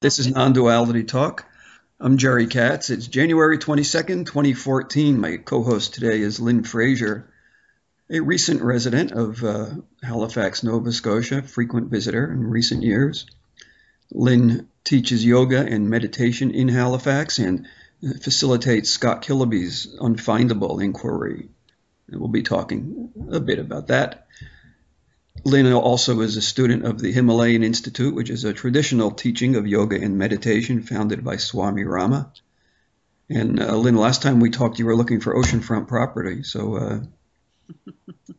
This is Non-Duality Talk. I'm Jerry Katz. It's January 22nd, 2014. My co-host today is Lynn Frazier, a recent resident of Halifax, Nova Scotia, frequent visitor in recent years. Lynn teaches yoga and meditation in Halifax and facilitates Scott Kiloby's Unfindable Inquiry. And we'll be talking a bit about that. Lynn also is a student of the Himalayan Institute, which is a traditional teaching of yoga and meditation founded by Swami Rama. And Lynn, last time we talked, you were looking for oceanfront property. So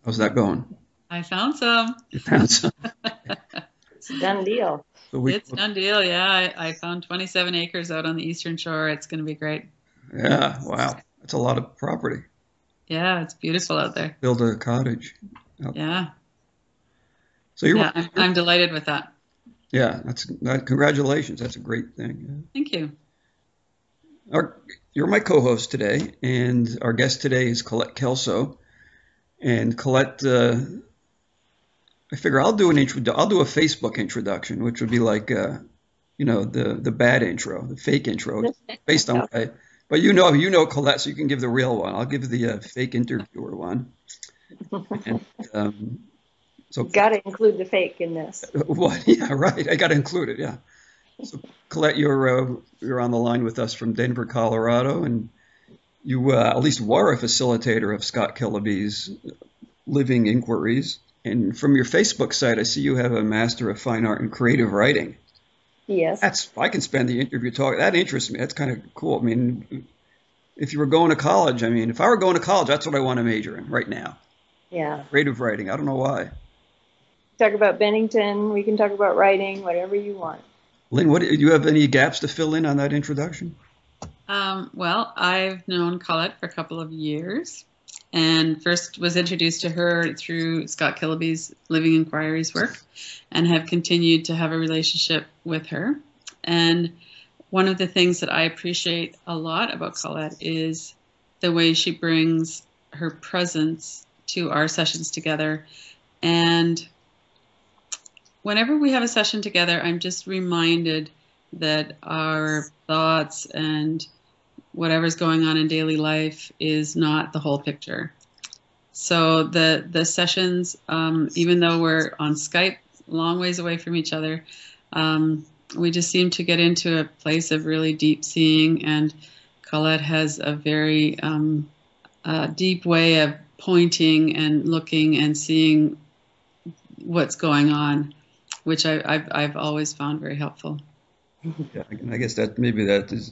how's that going? I found some. You found some? It's a done deal. It's a done deal, yeah. I found 27 acres out on the Eastern Shore. It's going to be great. Yeah, wow. That's a lot of property. Yeah, it's beautiful out there. Build a cottage. Yeah. So I'm delighted with that. Yeah, congratulations. That's a great thing. Thank you. You're my co-host today, and our guest today is Colette Kelso. And Colette, I figure I'll do a Facebook introduction, which would be like, the bad intro, the fake intro, based on what but you know Colette, so you can give the real one. I'll give the fake interviewer one. And, so got to include the fake in this. What? Yeah, right. I got to include it. Yeah. So Colette, you're on the line with us from Denver, Colorado, and you at least were a facilitator of Scott Kiloby's Living Inquiries. And from your Facebook site, I see you have a Master of Fine Art in Creative Writing. Yes. I can spend the interview talking. That interests me. That's kind of cool. I mean, if you were going to college, if I were going to college, that's what I want to major in right now. Yeah. Creative writing. I don't know why. Talk about Bennington. We can talk about writing, whatever you want. Lynn, do you have any gaps to fill in on that introduction? Well, I've known Colette for a couple of years, and first was introduced to her through Scott Kiloby's Living Inquiries work, and have continued to have a relationship with her. And one of the things that I appreciate a lot about Colette is the way she brings her presence to our sessions together. And whenever we have a session together, I'm just reminded that our thoughts and whatever's going on in daily life is not the whole picture. So the sessions, even though we're on Skype, long ways away from each other, we just seem to get into a place of really deep seeing, and Colette has a very deep way of pointing and looking and seeing what's going on, which I've always found very helpful. Yeah, I guess that is,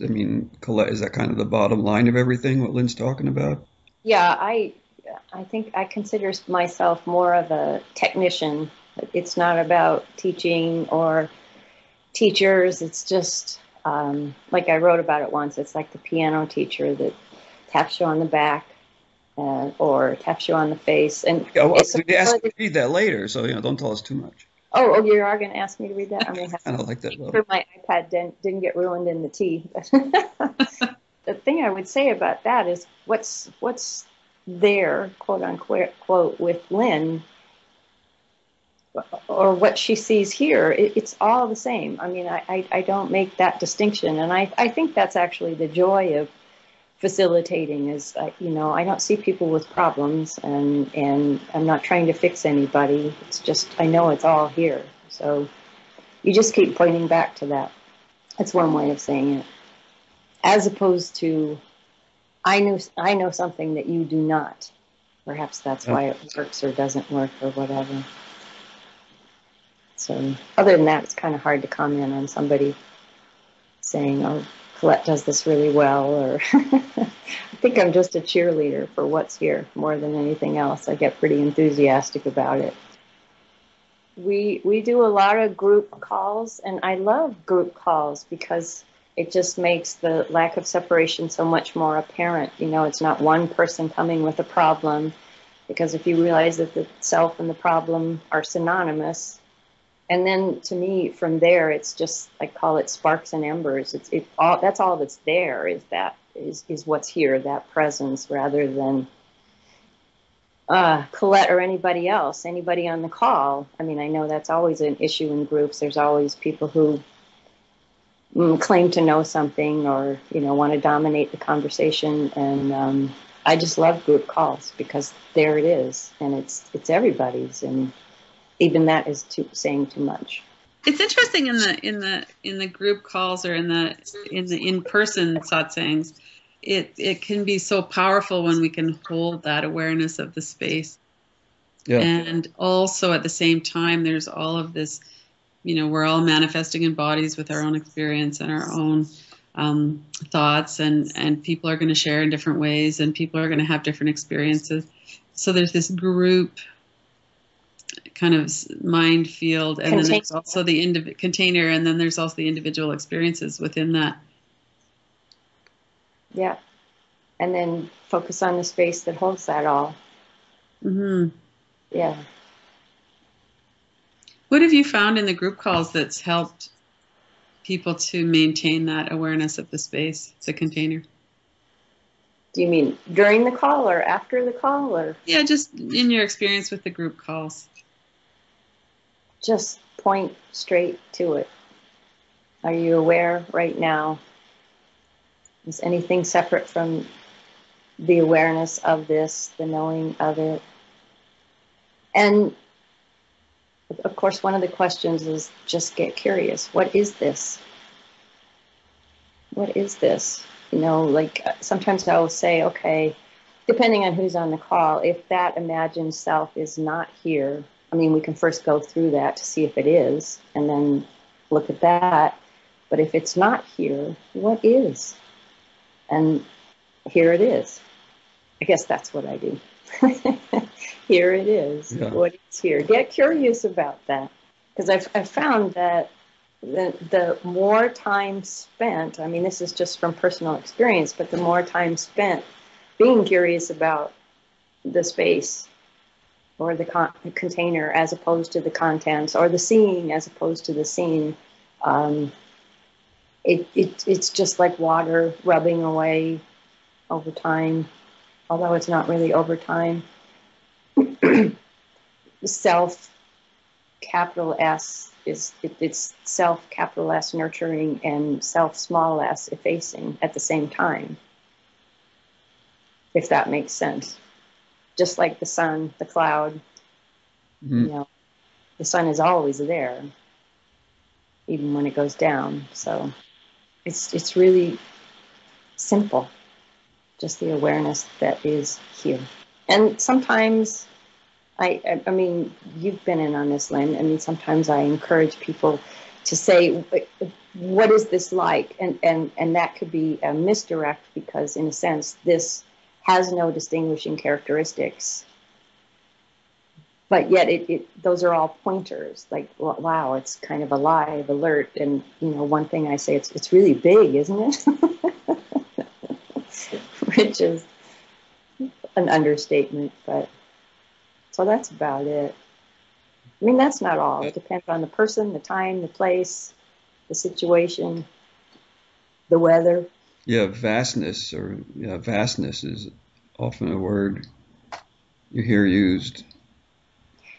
Colette, is that kind of the bottom line of everything, what Lynn's talking about? Yeah, I think I consider myself more of a technician. It's not about teaching or teachers. It's just, like I wrote about it once, it's like the piano teacher that taps you on the back or taps you on the face. And we asked you to read that later, so don't tell us too much. Oh, you are going to ask me to read that? I'm going to have I don't like that. sure my iPad didn't get ruined in the tea. The thing I would say about that is what's there, quote unquote, with Lynn, or what she sees here, it's all the same. I don't make that distinction, and I think that's actually the joy of facilitating is, I don't see people with problems, and I'm not trying to fix anybody. It's just, I know it's all here. So you just keep pointing back to that. That's one way of saying it. As opposed to, I know something that you do not. Perhaps that's why it works or doesn't work or whatever. So other than that, it's kind of hard to comment on somebody saying, oh, Colette does this really well, or I think I'm just a cheerleader for what's here more than anything else. I get pretty enthusiastic about it. We do a lot of group calls, and I love group calls because it just makes the lack of separation so much more apparent. It's not one person coming with a problem, because if you realize that the self and the problem are synonymous, and then to me, from there, it's just, I call it sparks and embers. That's all that's there is what's here, that presence, rather than Colette or anybody else, anybody on the call. I know that's always an issue in groups. There's always people who claim to know something or, want to dominate the conversation. And I just love group calls because there it is, and it's everybody's, and even that is saying too much. It's interesting in the group calls or in the in-person satsangs, it can be so powerful when we can hold that awareness of the space. Yeah. And also at the same time, there's all of this, we're all manifesting in bodies with our own experience and our own thoughts, and people are going to share in different ways, and people are going to have different experiences. So there's this group kind of mind field, and then there's also the container, and then there's also the individual experiences within that. Yeah. And then focus on the space that holds that all. Mm-hmm. Yeah. What have you found in the group calls that's helped people to maintain that awareness of the space, the container? Do you mean during the call or after the call, or? Yeah, just in your experience with the group calls. Just point straight to it. Are you aware right now? Is anything separate from the awareness of this, the knowing of it? And of course, one of the questions is just get curious. What is this? What is this? Like sometimes I will say, okay, depending on who's on the call, if that imagined self is not here, we can first go through that to see if it is, and then look at that. But if it's not here, what is? And here it is. I guess that's what I do. Here it is. Yeah. What is here? Get curious about that. Because I've found that the more time spent, this is just from personal experience, but the more time spent being curious about the space or the container as opposed to the contents, or the seeing as opposed to the seen, it's just like water rubbing away over time, although it's not really over time. Self, capital S, it's self, capital S, nurturing, and self, small s, effacing at the same time, if that makes sense. Just like the sun, the cloud, the sun is always there, even when it goes down. So it's really simple, just the awareness that is here. And sometimes, you've been in on this, Lynn. Sometimes I encourage people to say, what is this like? And that could be a misdirect, because in a sense, this has no distinguishing characteristics. But yet those are all pointers, like, wow, it's kind of alive, alert. And, one thing I say, it's really big, isn't it? Which is an understatement, but so that's about it. That's not all. It depends on the person, the time, the place, the situation, the weather. Yeah, vastness is often a word you hear used.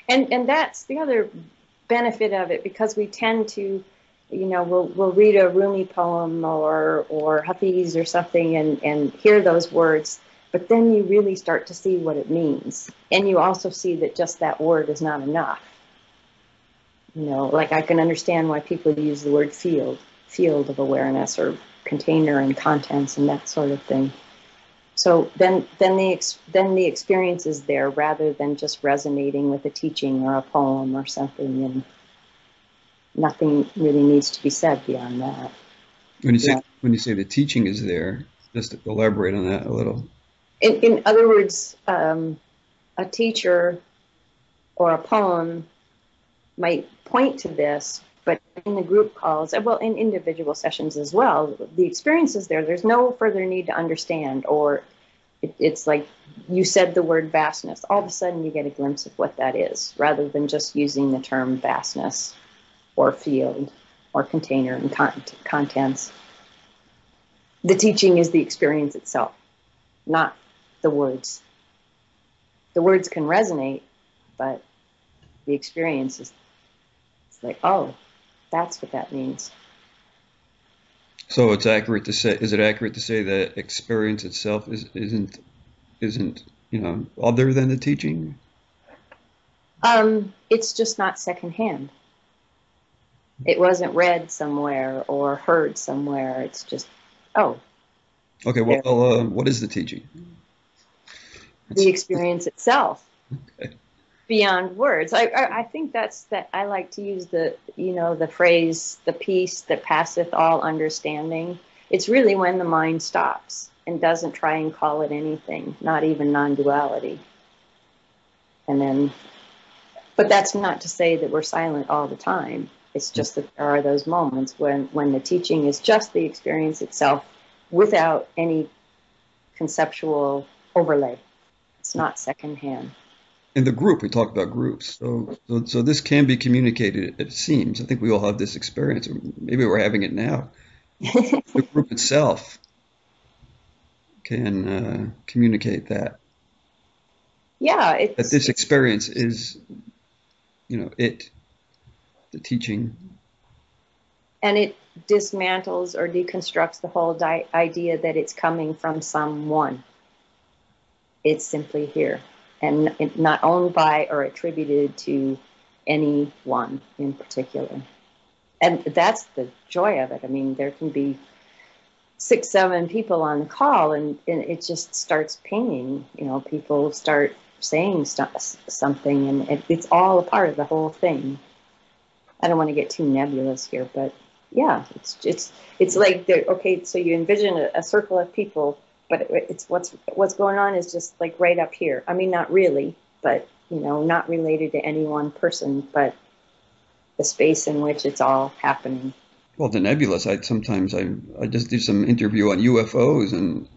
And that's the other benefit of it, because we tend to, we'll read a Rumi poem or Hafiz or something and hear those words, but then you really start to see what it means. And you also see that just that word is not enough. Like I can understand why people use the word field of awareness, or container and contents and that sort of thing. So then the experience is there, rather than just resonating with a teaching or a poem or something, and nothing really needs to be said beyond that. When you say the teaching is there, just elaborate on that a little. In other words, a teacher or a poem might point to this, but in the group calls, well, in individual sessions as well, the experience is there. There's no further need to understand, or it's like you said the word vastness. All of a sudden you get a glimpse of what that is, rather than just using the term vastness or field or container and contents. The teaching is the experience itself, not the words. The words can resonate, but the experience is like, oh, that's what that means. So it's accurate to say, is it accurate to say that experience itself isn't, other than the teaching? It's just not secondhand. It wasn't read somewhere or heard somewhere. It's just, oh. Okay, well, what is the teaching? The experience itself. Okay. Beyond words. I think that I like to use the phrase, the peace that passeth all understanding. It's really when the mind stops and doesn't try and call it anything, not even non-duality. But that's not to say that we're silent all the time. It's just that there are those moments when the teaching is just the experience itself without any conceptual overlay. It's not secondhand. In the group, we talked about groups. So this can be communicated, it seems. I think we all have this experience. Or maybe we're having it now. The group itself can communicate that. Yeah. That this experience is, the teaching. And it dismantles or deconstructs the whole idea that it's coming from someone. It's simply here. And not owned by or attributed to anyone in particular. And that's the joy of it. I mean, there can be 6, 7 people on the call, and it just starts pinging. People start saying something, and it's all a part of the whole thing. I don't want to get too nebulous here, but yeah, it's like, okay, so you envision a circle of people, but it's what's going on is just like right up here. I mean, not really, but not related to any one person, but the space in which it's all happening. Well, the nebulous, I just did some interview on UFOs, and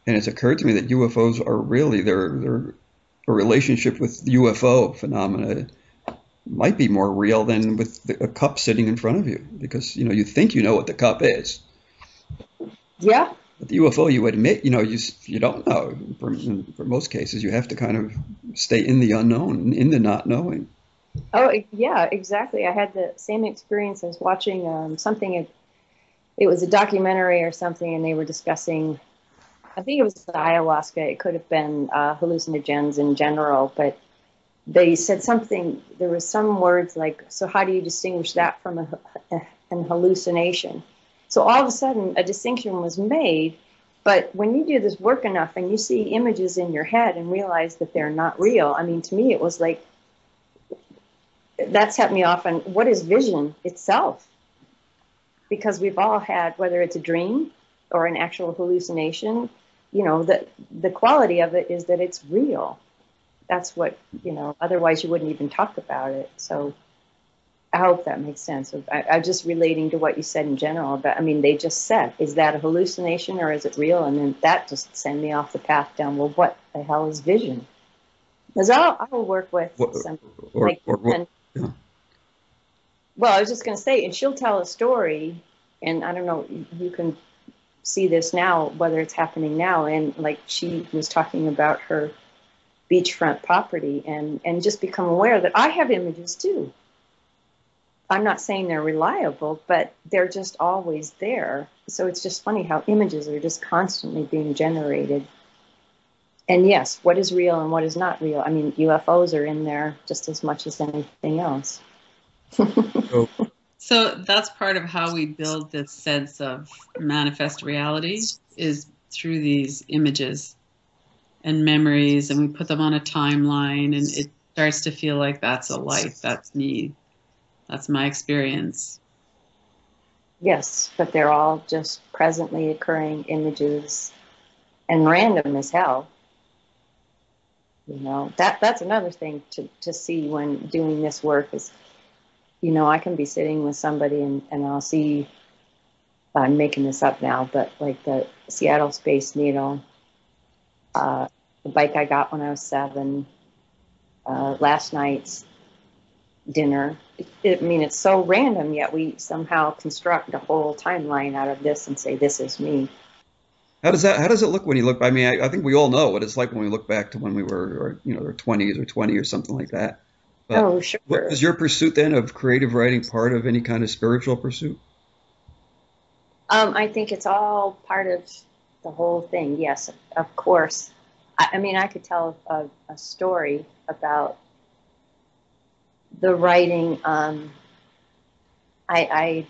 it's occurred to me that UFOs are really a relationship with UFO phenomena might be more real than with a cup sitting in front of you, because you think you know what the cup is. Yeah. But the UFO, you admit, you don't know. For most cases, you have to kind of stay in the unknown, in the not knowing. Oh, yeah, exactly. I had the same experience. I was watching something. It was a documentary or something, and they were discussing, I think it was ayahuasca. It could have been hallucinogens in general, but they said something. There was some words like, so how do you distinguish that from an hallucination? So all of a sudden, a distinction was made. But when you do this work enough and you see images in your head and realize that they're not real, I mean, to me, it was like, that set me off on what is vision itself. Because we've all had, whether it's a dream or an actual hallucination, the quality of it is that it's real. That's what, otherwise you wouldn't even talk about it. So I hope that makes sense. I'm just relating to what you said in general. But I mean, they just said, is that a hallucination or is it real? And then that just sent me off the path down. Well, what the hell is vision? Because I'll work with some, yeah. Well, I was just going to say, and she'll tell a story, and I don't know, you can see this now, whether it's happening now, and like she was talking about her beachfront property, and just become aware that I have images too. I'm not saying they're reliable, but they're just always there. So it's just funny how images are just constantly being generated. And yes, what is real and what is not real? I mean, UFOs are in there just as much as anything else. So that's part of how we build this sense of manifest reality, is through these images and memories, and we put them on a timeline, and it starts to feel like that's a life, that's me, that's my experience. Yes, but they're all just presently occurring images, and random as hell. That's another thing to see when doing this work is, I can be sitting with somebody and I'll see, I'm making this up now, but like the Seattle Space Needle, the bike I got when I was 7, last night's dinner. It's so random, yet we somehow construct a whole timeline out of this and say, this is me. How does it look when you look? I mean, I think we all know what it's like when we look back to when we were, our 20s or 20 or something like that. But sure. Was your pursuit then of creative writing part of any kind of spiritual pursuit? I think it's all part of the whole thing. Yes, of course. I mean, I could tell a story about the writing. I'd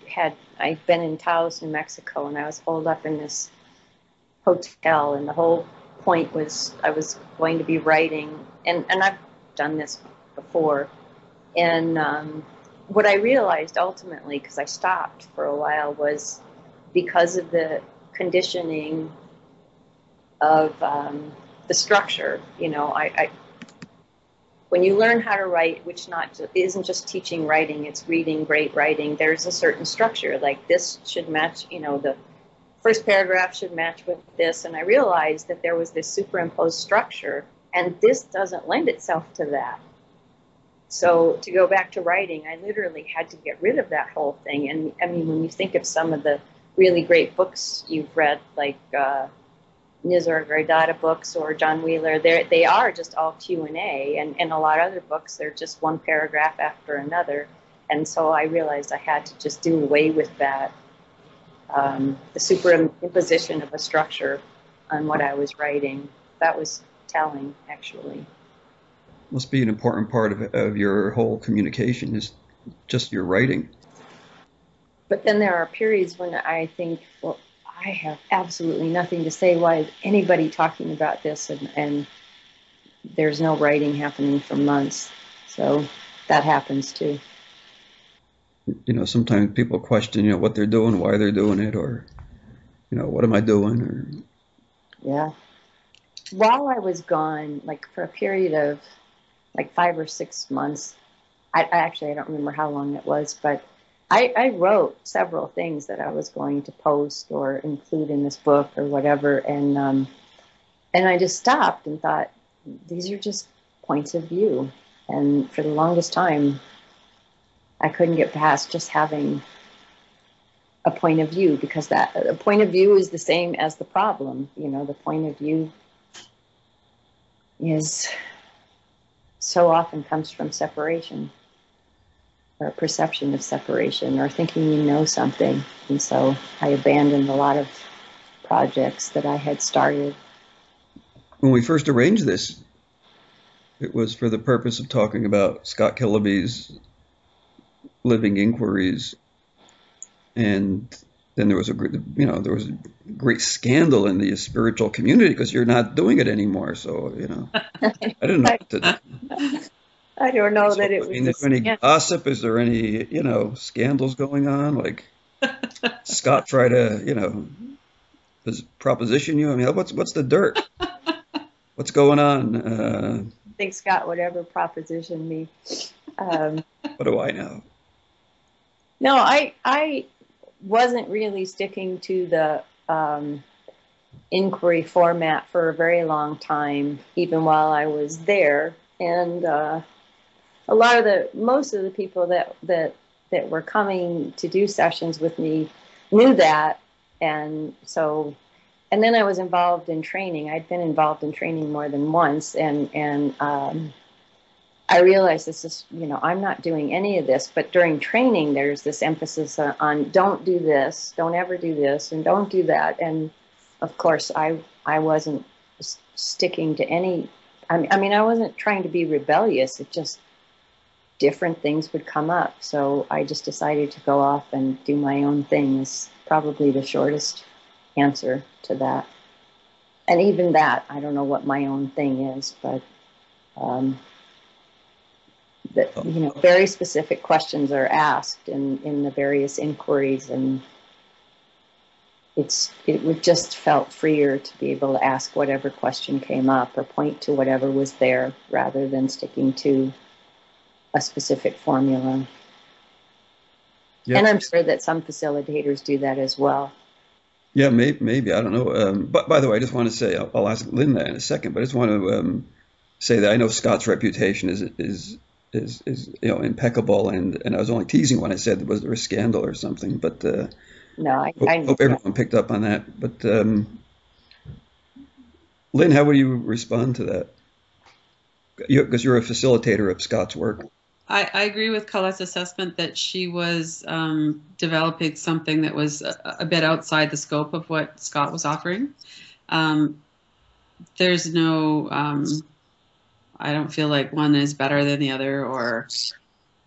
been in Taos, New Mexico, and I was holed up in this hotel, and the whole point was I was going to be writing, and I've done this before. And what I realized ultimately, because I stopped for a while, was because of the conditioning of the structure. You know, when you learn how to write, which isn't just teaching writing, it's reading great writing, there's a certain structure. Like this should match, you know, the first paragraph should match with this. And I realized that there was this superimposed structure, and this doesn't lend itself to that. So to go back to writing, I literally had to get rid of that whole thing. And I mean, when you think of some of the really great books you've read, like Nisargadatta books or John Wheeler, they are just all Q&A, and a lot of other books, they're just one paragraph after another. And so I realized I had to just do away with that, the superimposition of a structure on what I was writing. That was telling, actually. Must be an important part of your whole communication, is just your writing. But then there are periods when I think, well, I have absolutely nothing to say. Why is anybody talking about this? And there's no writing happening for months. So that happens too. You know, sometimes people question, you know, what they're doing, why they're doing it, or, you know, what am I doing? Or... Yeah. While I was gone, like for a period of like 5 or 6 months, I don't remember how long it was, but I wrote several things that I was going to post or include in this book or whatever, and I just stopped and thought, these are just points of view. And for the longest time, I couldn't get past just having a point of view, because a point of view is the same as the problem. You know, the point of view is so often comes from separation, or a perception of separation, or thinking you know something. And so I abandoned a lot of projects that I had started. When we first arranged this, it was for the purpose of talking about Scott Kiloby's living inquiries, and then there was a great scandal in the spiritual community because you're not doing it anymore. So, you know, I didn't know what to do. I don't know that it was. Is there any gossip? Is there any, you know, scandals going on? Like Scott tried to, you know, proposition you? I mean, what's the dirt? What's going on? I think Scott would ever proposition me. What do I know? No, I wasn't really sticking to the inquiry format for a very long time, even while I was there. And most of the people that were coming to do sessions with me knew that. And so, and then I was involved in training. I'd been involved in training more than once, and I realized this is, you know, I'm not doing any of this, but during training, there's this emphasis on don't do this, don't ever do this, and don't do that. And of course, I wasn't sticking to any, I mean, I wasn't trying to be rebellious. It just, different things would come up. So I just decided to go off and do my own thing is probably the shortest answer to that. And even that, I don't know what my own thing is, but that, you know, very specific questions are asked in the various inquiries, and it would just felt freer to be able to ask whatever question came up or point to whatever was there rather than sticking to a specific formula. Yep. And I'm sure that some facilitators do that as well. Yeah, maybe I don't know. But by the way, I just want to say, I'll ask Lynn that in a second, but I just want to say that I know Scott's reputation is you know, impeccable, and I was only teasing when I said was there a scandal or something, but no, I hope everyone picked up on that. But Lynn, how would you respond to that? Because you're a facilitator of Scott's work. I agree with Colette's assessment that she was developing something that was a bit outside the scope of what Scott was offering. There's no, I don't feel like one is better than the other, or,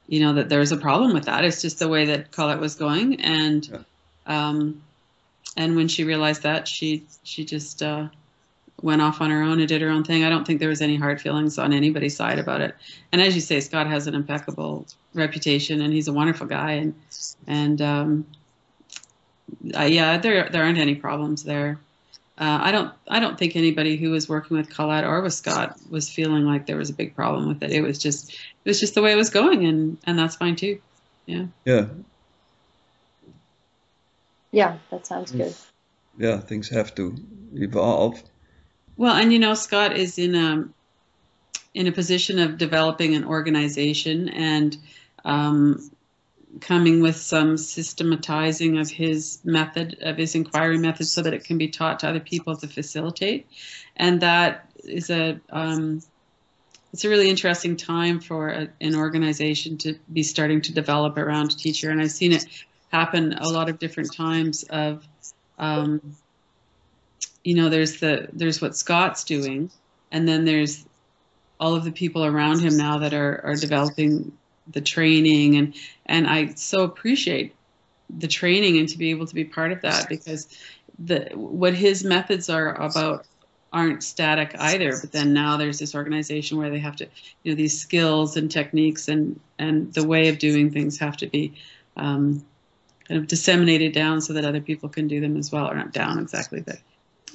you know, that there's a problem with that. It's just the way that Colette was going. And, and when she realized that, she just went off on her own and did her own thing. I don't think there was any hard feelings on anybody's side about it. And as you say, Scott has an impeccable reputation, and he's a wonderful guy. And yeah, there aren't any problems there. I don't think anybody who was working with Colette or with Scott was feeling like there was a big problem with it. It was just the way it was going, and that's fine too. Yeah. Yeah. Yeah, that sounds good. Yeah, things have to evolve. Well, and you know, Scott is in a position of developing an organization and coming with some systematizing of his method, of his inquiry method, so that it can be taught to other people to facilitate. And that is it's a really interesting time for an organization to be starting to develop around a teacher. And I've seen it happen a lot of different times of, you know, there's what Scott's doing, and then there's all of the people around him now that are developing the training, and I so appreciate the training and to be able to be part of that, because what his methods are about aren't static either. But then now there's this organization where they have to, you know, these skills and techniques and the way of doing things have to be kind of disseminated down so that other people can do them as well, or not down exactly, but.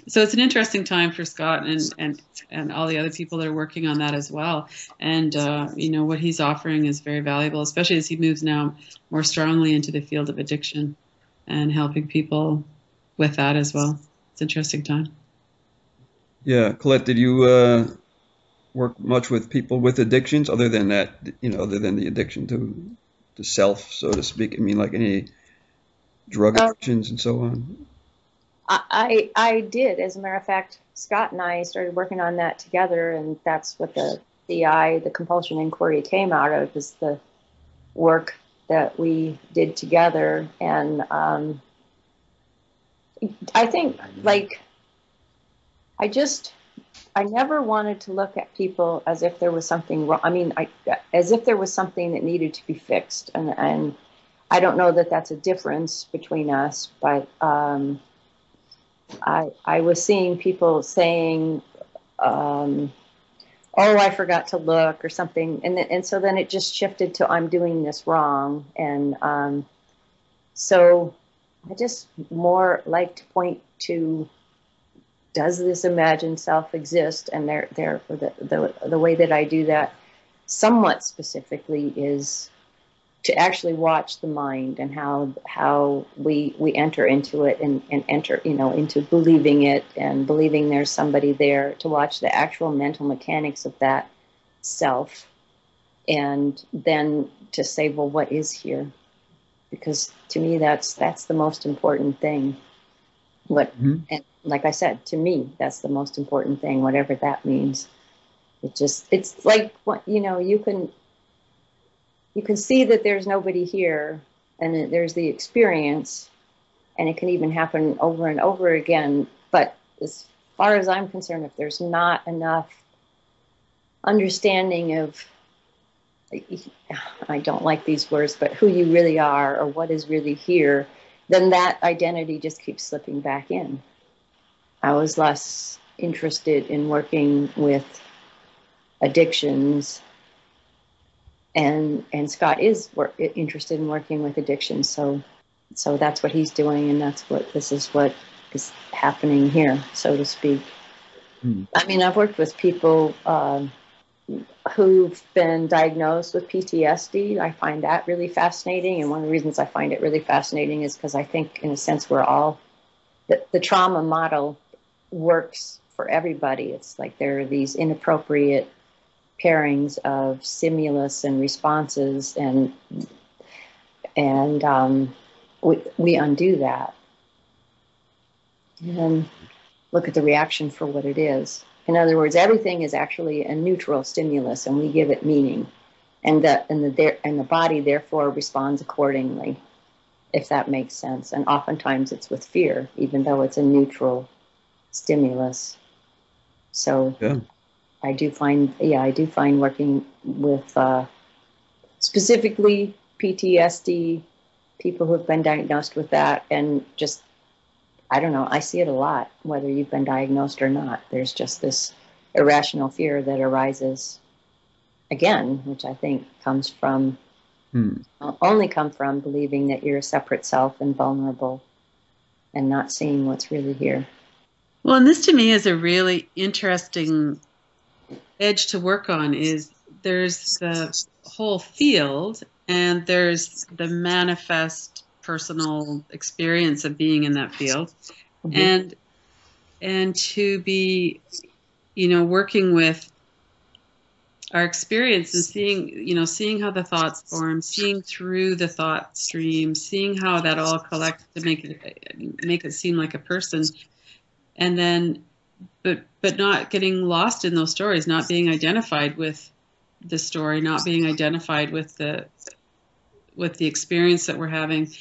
So it's an interesting time for Scott and all the other people that are working on that as well. And, you know, what he's offering is very valuable, especially as he moves now more strongly into the field of addiction and helping people with that as well. It's an interesting time. Yeah. Colette, did you work much with people with addictions other than that, you know, other than the addiction to self, so to speak? I mean, like any drug addictions and so on? I did. As a matter of fact, Scott and I started working on that together, and that's what the CI, the compulsion inquiry, came out of, is the work that we did together. And I think, like, I never wanted to look at people as if there was something wrong. I mean, as if there was something that needed to be fixed. And I don't know that that's a difference between us, but I was seeing people saying, oh, I forgot to look or something. And so then it just shifted to, I'm doing this wrong. And so I just more like to point to, does this imagined self exist? And the way that I do that somewhat specifically is to actually watch the mind and how we enter into it and enter, you know, into believing it and believing there's somebody there, to watch the actual mental mechanics of that self, and then to say, well, what is here? Because to me, that's the most important thing. And like I said, to me, that's the most important thing, whatever that means. It's like, you know, you can see that there's nobody here, and there's the experience, and it can even happen over and over again. But as far as I'm concerned, if there's not enough understanding of, I don't like these words, but who you really are or what is really here, then that identity just keeps slipping back in. I was less interested in working with addictions, and Scott is interested in working with addictions. So that's what he's doing, and this is what is happening here, so to speak. I mean, I've worked with people who've been diagnosed with PTSD. I find that really fascinating, and one of the reasons I find it really fascinating is because I think, in a sense, we're all the trauma model works for everybody. It's like there are these inappropriate pairings of stimulus and responses, and we undo that and look at the reaction for what it is. In other words, everything is actually a neutral stimulus, and we give it meaning. and the body therefore responds accordingly, if that makes sense. And oftentimes it's with fear, even though it's a neutral stimulus. So Yeah. I do find working with specifically PTSD, people who have been diagnosed with that, and just, I don't know, I see it a lot, whether you've been diagnosed or not. There's just this irrational fear that arises again, which I think comes from, only come from believing that you're a separate self and vulnerable and not seeing what's really here. Well, and this to me is a really interesting edge to work on. Is there's the whole field and there's the manifest personal experience of being in that field. Mm-hmm. And to be, working with our experience and seeing how the thoughts form, seeing through the thought stream, seeing how that all collects to make it seem like a person. And then, but not getting lost in those stories, not being identified with the story, not being identified with the experience that we're having.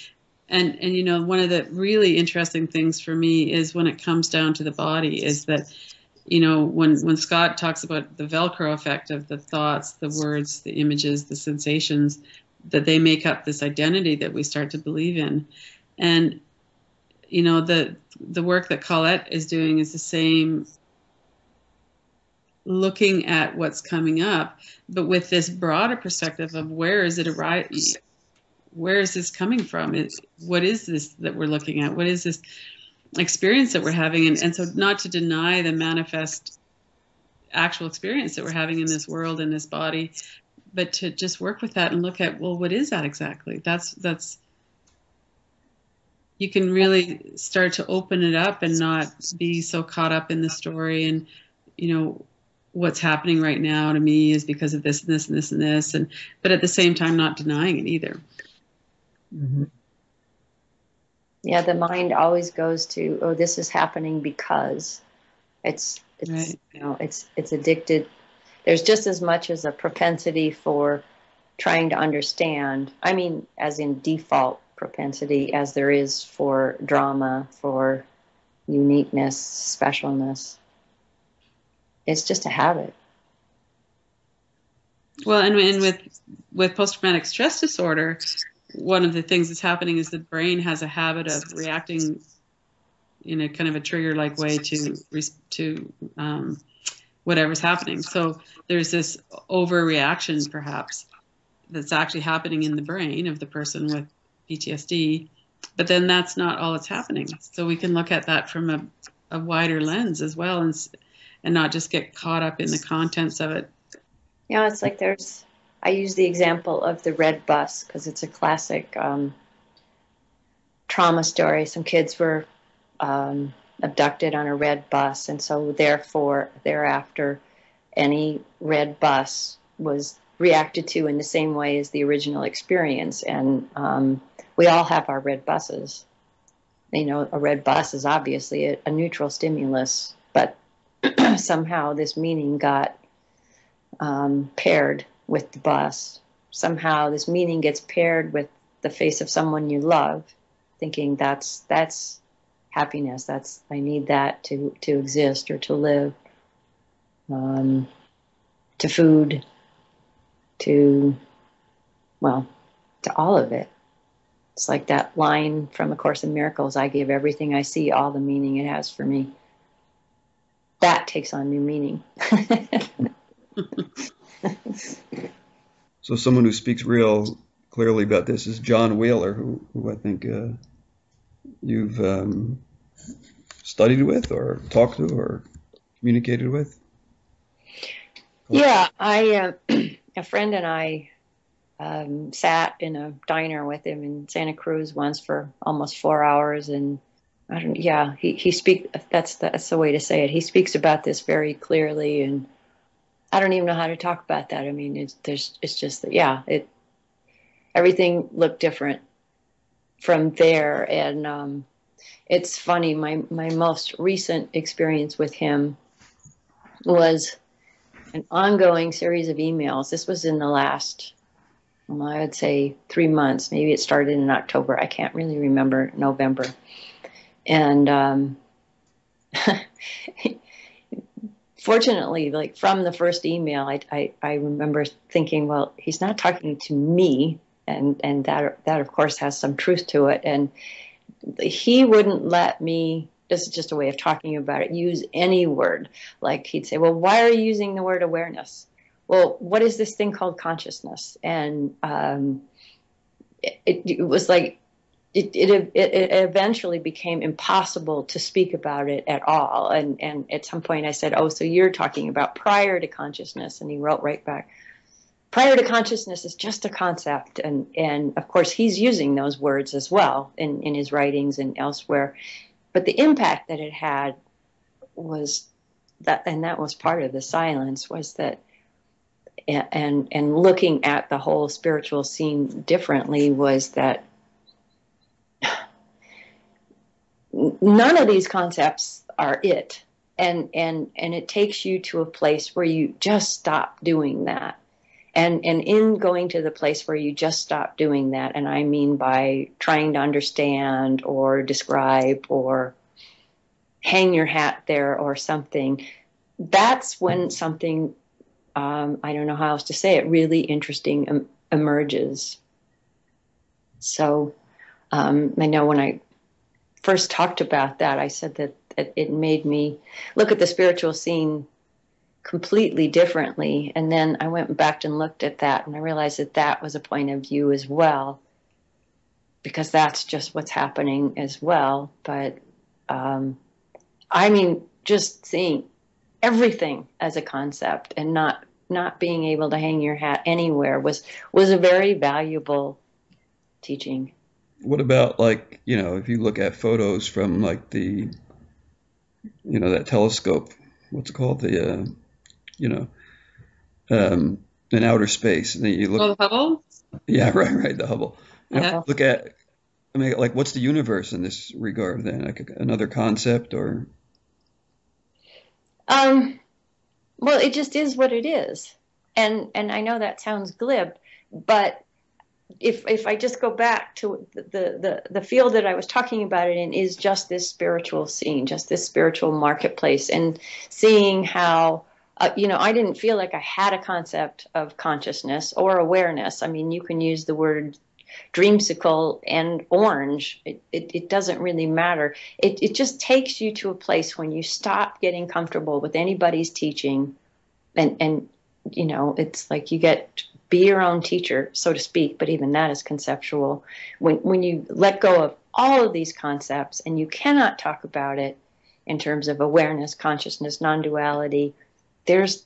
And one of the really interesting things for me is when it comes down to the body is that, when Scott talks about the Velcro effect of the thoughts, the words, the images, the sensations, that they make up this identity that we start to believe in. And the work that Colette is doing is the same, looking at what's coming up, but with this broader perspective of where is this coming from? What is this that we're looking at? What is this experience that we're having? And so not to deny the manifest actual experience that we're having in this world, in this body, but to just work with that and look at, well, what is that exactly? That's you can really start to open it up and not be so caught up in the story and, what's happening right now to me is because of this and this and this and this, but at the same time not denying it either. Mm-hmm. Yeah, the mind always goes to, oh, this is happening because it's right. It's addicted. There's just as much as a propensity for trying to understand. I mean, as in default propensity, as there is for drama, for uniqueness, specialness. It's just a habit. Well, and with post-traumatic stress disorder, one of the things that's happening is the brain has a habit of reacting in a kind of a trigger-like way to whatever's happening. So there's this overreaction, perhaps, that's actually happening in the brain of the person with PTSD, but then that's not all that's happening. So we can look at that from a wider lens as well, and not just get caught up in the contents of it. Yeah, it's like I use the example of the red bus because it's a classic trauma story. Some kids were abducted on a red bus, and so thereafter, any red bus was reacted to in the same way as the original experience. And we all have our red buses. A red bus is obviously a neutral stimulus, but somehow this meaning got paired with the bus. Somehow this meaning gets paired with the face of someone you love, thinking that's happiness. I need that to exist or to live. To food, to all of it. It's like that line from A Course in Miracles, I give everything I see all the meaning it has for me. That takes on new meaning. So someone who speaks real clearly about this is John Wheeler, who I think you've studied with or talked to or communicated with. Yeah, a friend and I sat in a diner with him in Santa Cruz once for almost 4 hours, and he speaks. That's the way to say it. He speaks about this very clearly, and I don't even know how to talk about that. I mean, it's just that, everything looked different from there, and it's funny. My most recent experience with him was an ongoing series of emails. This was in the last, well, I would say 3 months. Maybe it started in October. I can't really remember, November. And fortunately, like from the first email, I remember thinking, well, he's not talking to me, and that of course has some truth to it. And he wouldn't let me, this is just a way of talking about it, use any word. Like he'd say, well, why are you using the word awareness? Well, what is this thing called consciousness? And it was like, it eventually became impossible to speak about it at all. And at some point I said, oh, so you're talking about prior to consciousness? And he wrote right back, prior to consciousness is just a concept. And of course, he's using those words as well in his writings and elsewhere. But the impact that it had was that, and that was part of the silence, was that, and looking at the whole spiritual scene differently, was that none of these concepts are it. And it takes you to a place where you just stop doing that. And in going to the place where you just stop doing that, and I mean by trying to understand or describe or hang your hat there or something, that's when something, I don't know how else to say it, really interesting emerges. So I know when I first talked about that, I said that it made me look at the spiritual scene completely differently. And then I went back and looked at that, and I realized that that was a point of view as well, because that's just what's happening as well. But I mean, just seeing everything as a concept and not being able to hang your hat anywhere was a very valuable teaching. What about, like, if you look at photos from like the, that telescope, what's it called? The, in outer space. And then you look. Oh, the Hubble? Yeah, right, the Hubble. Yeah. Look at, I mean, like, what's the universe in this regard then? Like another concept, or? Well, it just is what it is. And I know that sounds glib, but if I just go back to the field that I was talking about it in, is just this spiritual scene, just this spiritual marketplace, and seeing how, I didn't feel like I had a concept of consciousness or awareness. I mean, you can use the word dreamsicle and orange. It doesn't really matter. It just takes you to a place when you stop getting comfortable with anybody's teaching, and it's like you be your own teacher, so to speak, but even that is conceptual. When you let go of all of these concepts, and you cannot talk about it in terms of awareness, consciousness, non-duality, there's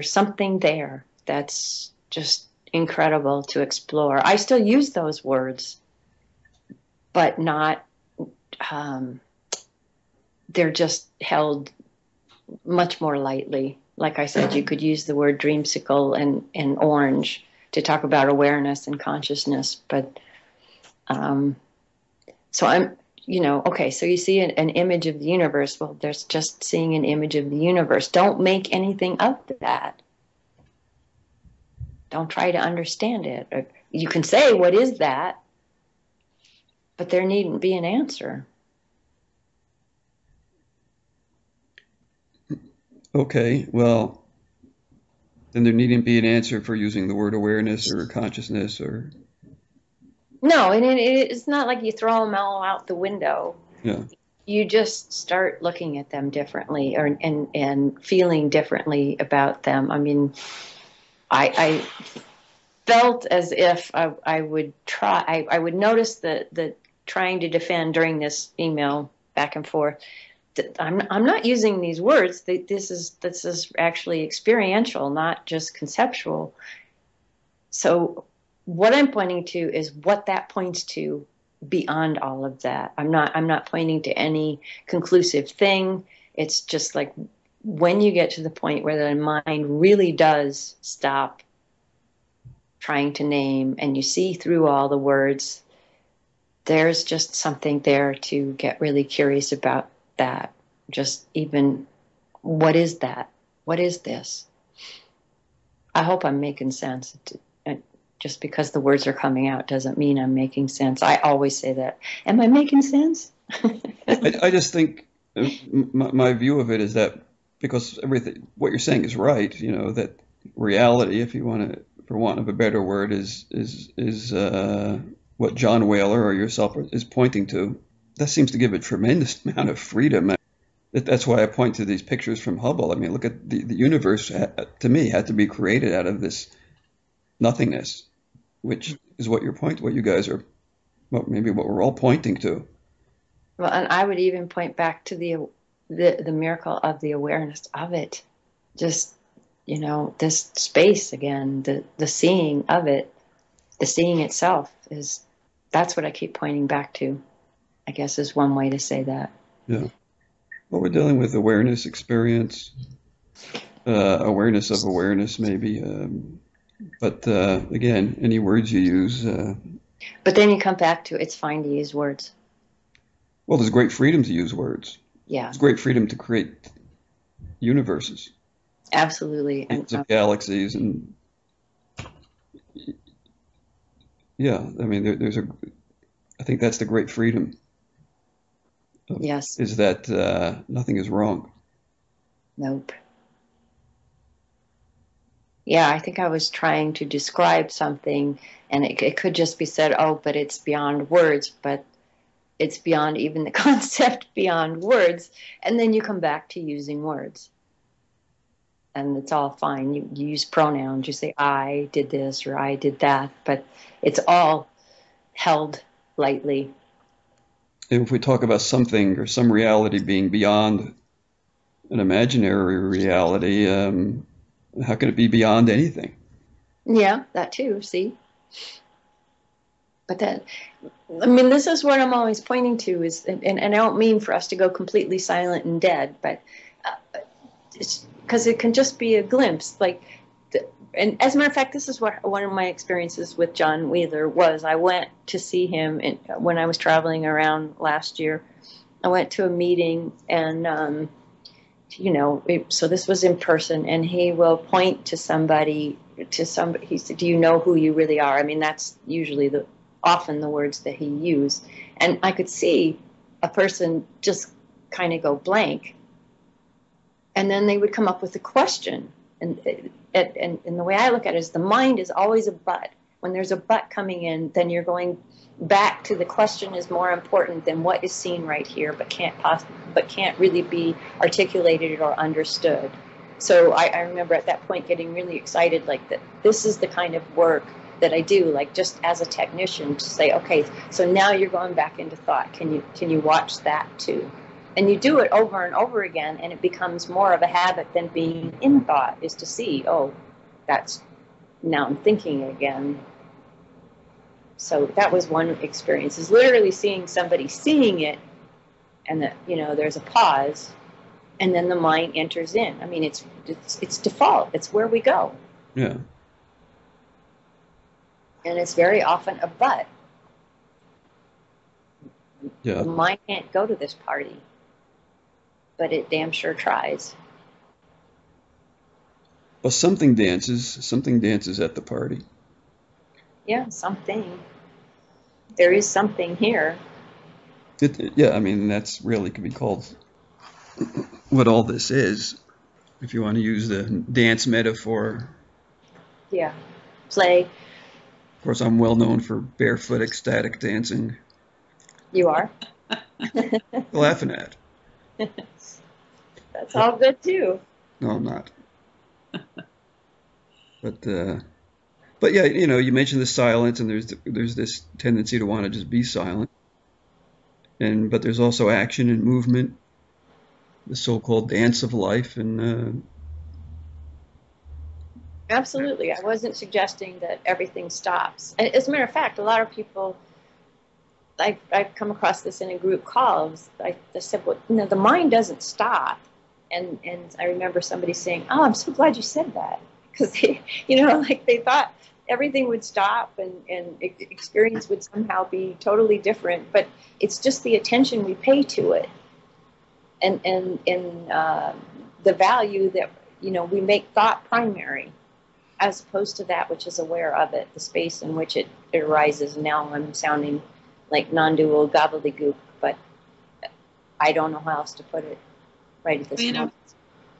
something there that's just incredible to explore. I still use those words, but not, they're just held much more lightly. Like I said, you could use the word dreamsicle and orange to talk about awareness and consciousness. But so I'm, okay, so you see an image of the universe. Well, there's just seeing an image of the universe. Don't make anything of that. Don't try to understand it. You can say, what is that? But there needn't be an answer. Okay, well, then there needn't be an answer for using the word awareness or consciousness or. No, and it's not like you throw them all out the window. Yeah. You just start looking at them differently, and feeling differently about them. I mean, I felt as if I would try. I would notice the trying to defend during this email back and forth. I'm not using these words. This is actually experiential, not just conceptual. So what I'm pointing to is what that points to beyond all of that. I'm not pointing to any conclusive thing. It's just like when you get to the point where the mind really does stop trying to name, and you see through all the words, there's just something there to get really curious about. That just even, what is that? What is this? I hope I'm making sense. Just because the words are coming out doesn't mean I'm making sense. I always say that. Am I making sense? I just think my view of it is that because everything, what you're saying is right, you know, that reality, if you want to, for want of a better word, is what John Whaler or yourself is pointing to. That seems to give a tremendous amount of freedom. That's why I point to these pictures from Hubble. I mean, look at the universe, to me, had to be created out of this nothingness, which is what you guys are, well, maybe what we're all pointing to. Well, and I would even point back to the miracle of the awareness of it. Just, you know, this space again, the seeing of it, the seeing itself that's what I keep pointing back to, I guess is one way to say that. Yeah. Well, we're dealing with awareness, experience, awareness of awareness, maybe. But again, any words you use. But then you come back to it's fine to use words. Well, there's great freedom to use words. Yeah. There's great freedom to create universes. Absolutely. And of galaxies and yeah, I mean, I think that's the great freedom. Yes. Is that nothing is wrong. Nope. Yeah, I think I was trying to describe something, and it could just be said, oh, but it's beyond words, but it's beyond even the concept beyond words. And then you come back to using words. And it's all fine. You use pronouns. You say, I did this or I did that, but it's all held lightly. If we talk about something or some reality being beyond an imaginary reality, how can it be beyond anything? Yeah, that too, see? But that, I mean, this is what I'm always pointing to is, and I don't mean for us to go completely silent and dead, but it's because it can just be a glimpse. Like, and as a matter of fact, this is what one of my experiences with John Wheeler was. I went to see him when I was traveling around last year. I went to a meeting and, you know, so this was in person, and he will point to somebody, he said, do you know who you really are? I mean, that's usually often the words that he used. And I could see a person just kind of go blank. And then they would come up with a question. And the way I look at it is the mind is always a but. When there's a but coming in, then you're going back to the question is more important than what is seen right here, but can't really be articulated or understood. So I remember at that point getting really excited, like that this is the kind of work that I do, like just as a technician, to say, okay, so now you're going back into thought. Can you watch that too? And you do it over and over again, and it becomes more of a habit than being in thought, is to see, oh, now I'm thinking again. So that was one experience, is literally seeing somebody seeing it, and that, you know, there's a pause, and then the mind enters in. I mean, it's default. It's where we go. Yeah. And it's very often a but. Yeah. The mind can't go to this party, but it damn sure tries. Well, something dances at the party. Yeah, something. There is something here. Yeah, I mean, that's really could be called what all this is, if you want to use the dance metaphor. Yeah, play. Of course, I'm well known for barefoot ecstatic dancing. You are? Laughing at. That's all good too. No, I'm not. But yeah, you know, you mentioned the silence, and there's this tendency to want to just be silent, but there's also action and movement, the so-called dance of life, and absolutely. I wasn't suggesting that everything stops. And as a matter of fact, a lot of people, I've come across this in a group call. I said, well, you know, the mind doesn't stop. And I remember somebody saying, oh, I'm so glad you said that. Because, you know, like they thought everything would stop and experience would somehow be totally different. But it's just the attention we pay to it. And the value that, you know, we make thought primary. as opposed to that which is aware of it, the space in which it arises. Now I'm sounding like non-dual gobbledygook, but I don't know how else to put it right at this moment.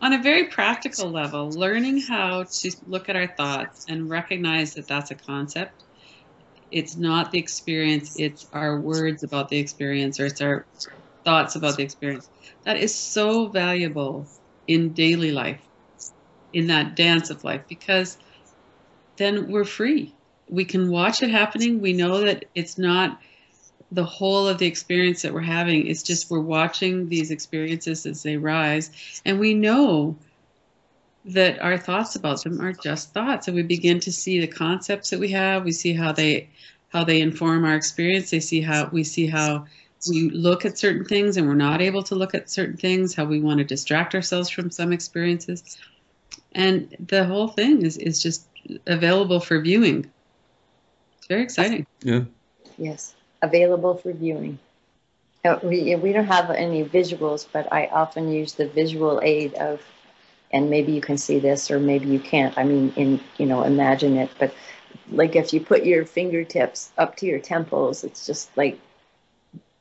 On a very practical level, learning how to look at our thoughts and recognize that that's a concept. It's not the experience, it's our words about the experience, or it's our thoughts about the experience. That is so valuable in daily life, in that dance of life, because then we're free. We can watch it happening. We know that it's not the whole of the experience that we're having. It's just we're watching these experiences as they rise, and we know that our thoughts about them are just thoughts, and we begin to see the concepts that we have. We see how they inform our experience. We see how we look at certain things and we're not able to look at certain things, how we want to distract ourselves from some experiences. And the whole thing is just available for viewing. It's very exciting. Yeah. Yes, available for viewing. We don't have any visuals, but I often use the visual aid of, and maybe you can see this or maybe you can't. I mean, imagine it. But like if you put your fingertips up to your temples, it's just like,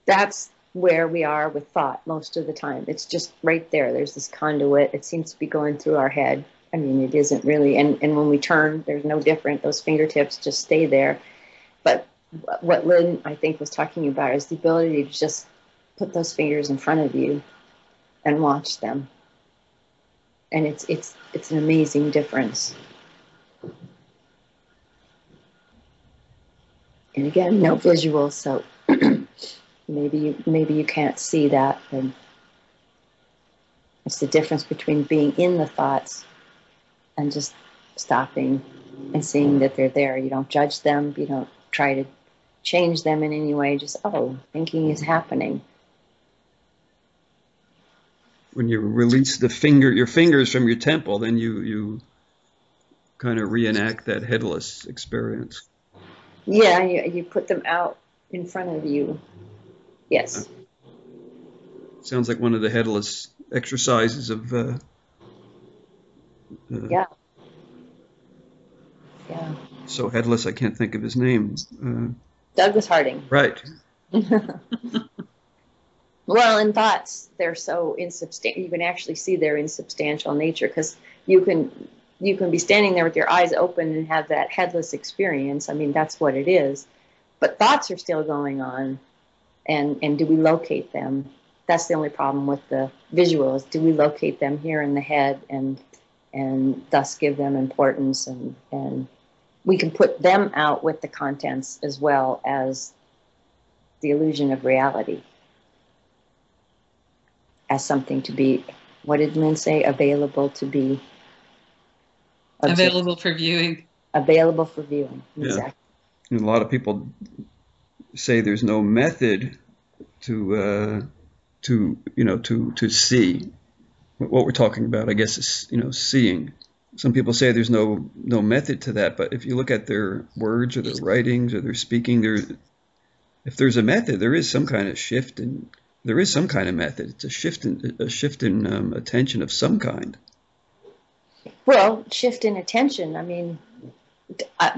that's where we are with thought most of the time. It's just right there. There's this conduit. It seems to be going through our head. I mean, it isn't really. And when we turn, there's no different. Those fingertips just stay there. But what Lynn, I think, was talking about is the ability to just put those fingers in front of you and watch them. And it's an amazing difference. And again, no visuals, so maybe you can't see that. And it's the difference between being in the thoughts and just stopping and seeing that they're there. You don't judge them. You don't try to change them in any way. Just, thinking is happening. When you release your fingers from your temple, then you kind of reenact that headless experience. Yeah, you put them out in front of you. Yes. Sounds like one of the headless exercises of. Yeah. So headless, I can't think of his name. Douglas Harding. Right. Well, in thoughts, they're so insubstantial. You can actually see their insubstantial nature, because you can be standing there with your eyes open and have that headless experience. I mean, that's what it is. But thoughts are still going on. And do we locate them? That's the only problem with the visuals. Do we locate them here in the head and thus give them importance? And we can put them out with the contents as well as the illusion of reality as something to be, what did Lynn say? Available to be observed. Available for viewing. Available for viewing, exactly. Yeah. And a lot of people say there's no method to see. What we're talking about, I guess, is seeing. Some people say there's no method to that, but if you look at their words or their writings or their speaking, if there's a method, there is some kind of shift, and there is some kind of method. It's a shift in attention of some kind. Well, shift in attention. I mean,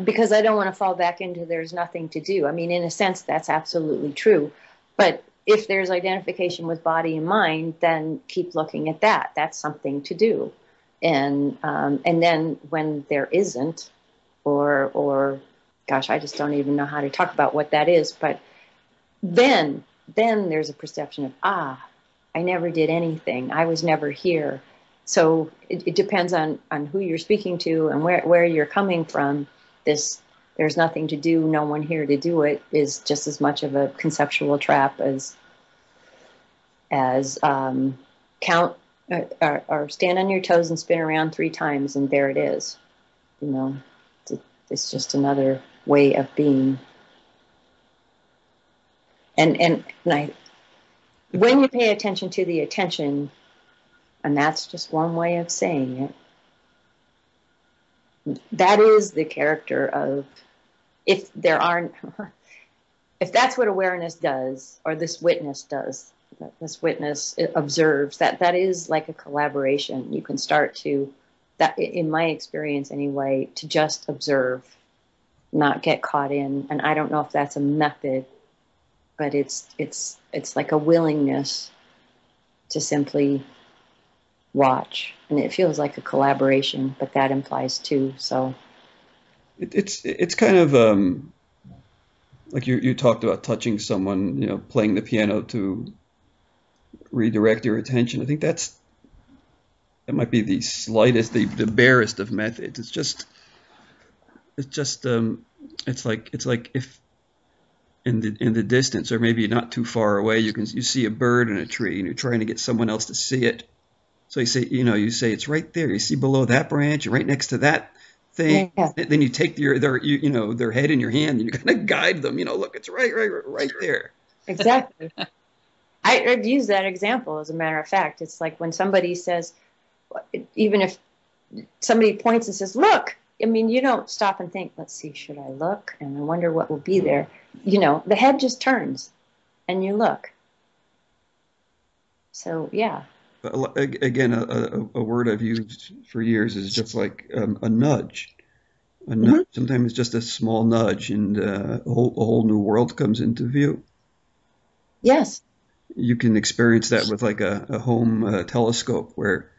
because I don't want to fall back into there's nothing to do. I mean, in a sense, that's absolutely true. But if there's identification with body and mind, then keep looking at that. That's something to do. And then when there isn't, or gosh, I just don't even know how to talk about what that is. But then there's a perception of, I never did anything. I was never here. So it depends on who you're speaking to and where you're coming from. There's nothing to do, no one here to do it, is just as much of a conceptual trap as count or stand on your toes and spin around 3 times and there it is. It's just another way of being. And when you pay attention to the attention, and that's just one way of saying it, that is the character of, if that's what awareness does, or this witness does, this witness observes, that is like a collaboration. You can start to that, in my experience anyway, to just observe, not get caught in. And I don't know if that's a method, but it's like a willingness to simply watch. And it feels like a collaboration, but that implies two. So it's kind of like you talked about touching someone, playing the piano to redirect your attention. I think that might be the slightest, the barest of methods. It's like if in the distance, or maybe not too far away, you see a bird in a tree, and you're trying to get someone else to see it. So you say it's right there. You see below that branch, right next to that thing. yeah, Then you take their head in your hand, and you kind of guide them. Look, it's right there. exactly. I'd use that example, as a matter of fact. It's like when somebody says, even if somebody points and says, look, I mean, you don't stop and think, let's see, should I look? And I wonder what will be there. The head just turns and you look. So, yeah. Again, a word I've used for years is just like a nudge. A nudge. Mm-hmm. Sometimes it's just a small nudge, and a whole new world comes into view. Yes. You can experience that with like a home telescope, where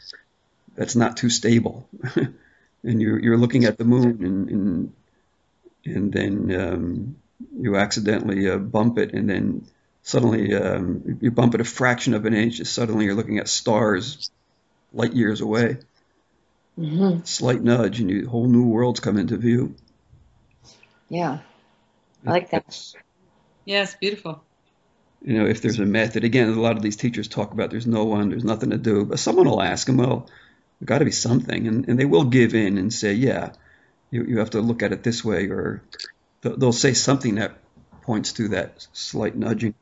that's not too stable, and you're looking at the moon, and then you accidentally bump it, and then suddenly you bump it a fraction of an inch, and suddenly you're looking at stars light years away. Mm-hmm. Slight nudge, and whole new worlds come into view. Yeah. I like that. Yes, beautiful. If there's a method, again, a lot of these teachers talk about there's nothing to do, but someone will ask them, well, there's got to be something, and they will give in and say, yeah, you have to look at it this way, or they'll say something that points to that slight nudging.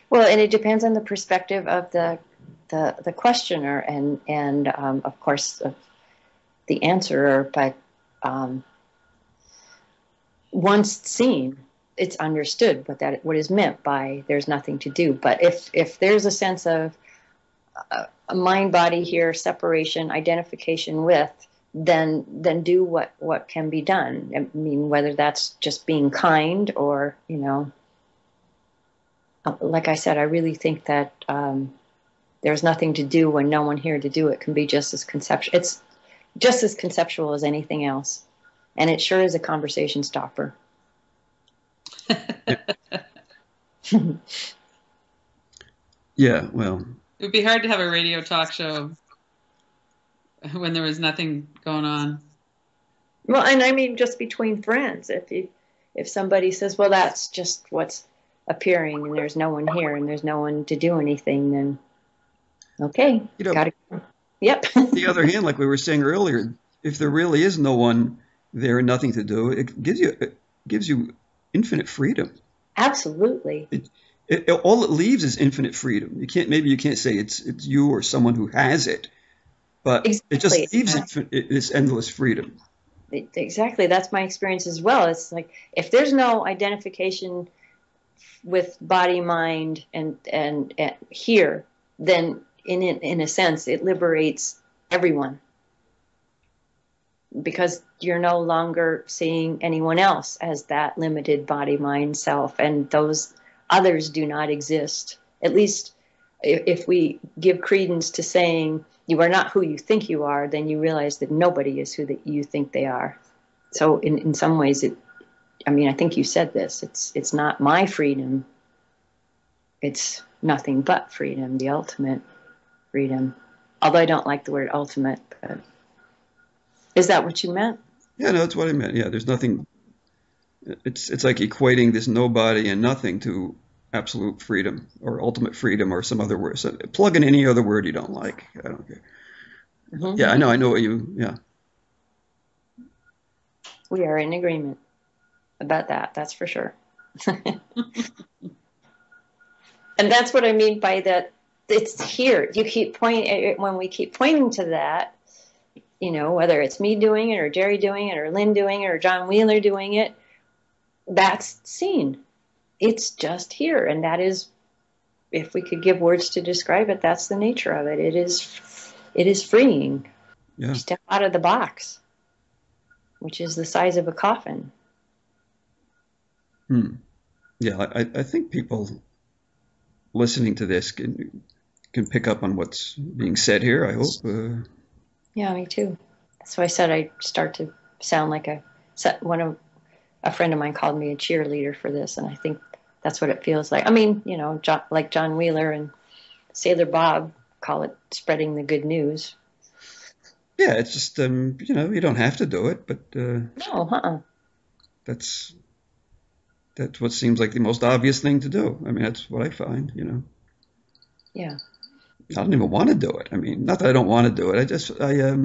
Well, and it depends on the perspective of the questioner and of course the answerer. But once seen, it's understood what is meant by there's nothing to do. But if there's a sense of a mind body here, separation, identification with, then do what can be done. I mean, whether that's just being kind or like I said, I really think that there's nothing to do when no one here to do it can be just as conceptual. It's just as conceptual as anything else, and it sure is a conversation stopper. Yeah, well, it would be hard to have a radio talk show when there was nothing going on. Well, and I mean just between friends. If somebody says, well, that's just what's appearing, and there's no one here, and there's no one to do anything, then okay, gotta go. Yep. On the other hand, like we were saying earlier, if there really is no one there and nothing to do, it gives you infinite freedom. Absolutely. All it leaves is infinite freedom. You can't say it's you or someone who has it, but exactly. It just leaves this endless freedom. Exactly. That's my experience as well. It's like if there's no identification with body, mind, and here, then in a sense it liberates everyone, because you're no longer seeing anyone else as that limited body, mind, self, and those others do not exist. At least if we give credence to saying you are not who you think you are, then you realize that nobody is who that you think they are. So in some ways, I think you said this, it's not my freedom. It's nothing but freedom, the ultimate freedom. Although I don't like the word ultimate, but is that what you meant? Yeah, no, that's what I meant. Yeah, there's nothing. It's like equating this nobody and nothing to absolute freedom or ultimate freedom or some other word. So plug in any other word you don't like. I don't care. Mm-hmm. Yeah, I know what you. Yeah. We are in agreement about that. That's for sure. And that's what I mean by that. It's here. You keep pointing when we keep pointing to that. Whether it's me doing it or Jerry doing it or Lynn doing it or John Wheeler doing it, that's seen. It's just here. And that is, if we could give words to describe it, that's the nature of it. It is freeing. Yeah. Step out of the box, which is the size of a coffin. Yeah, I think people listening to this can pick up on what's being said here, I hope. Yeah, me too. That's why I said I start to sound like a friend of mine called me a cheerleader for this, and I think that's what it feels like. I mean, you know, like John Wheeler and Sailor Bob call it spreading the good news. Yeah, it's just, you know, you don't have to do it, but No, that's what seems like the most obvious thing to do. I mean, that's what I find, you know. Yeah. I don't even want to do it. I mean, not that I don't want to do it. I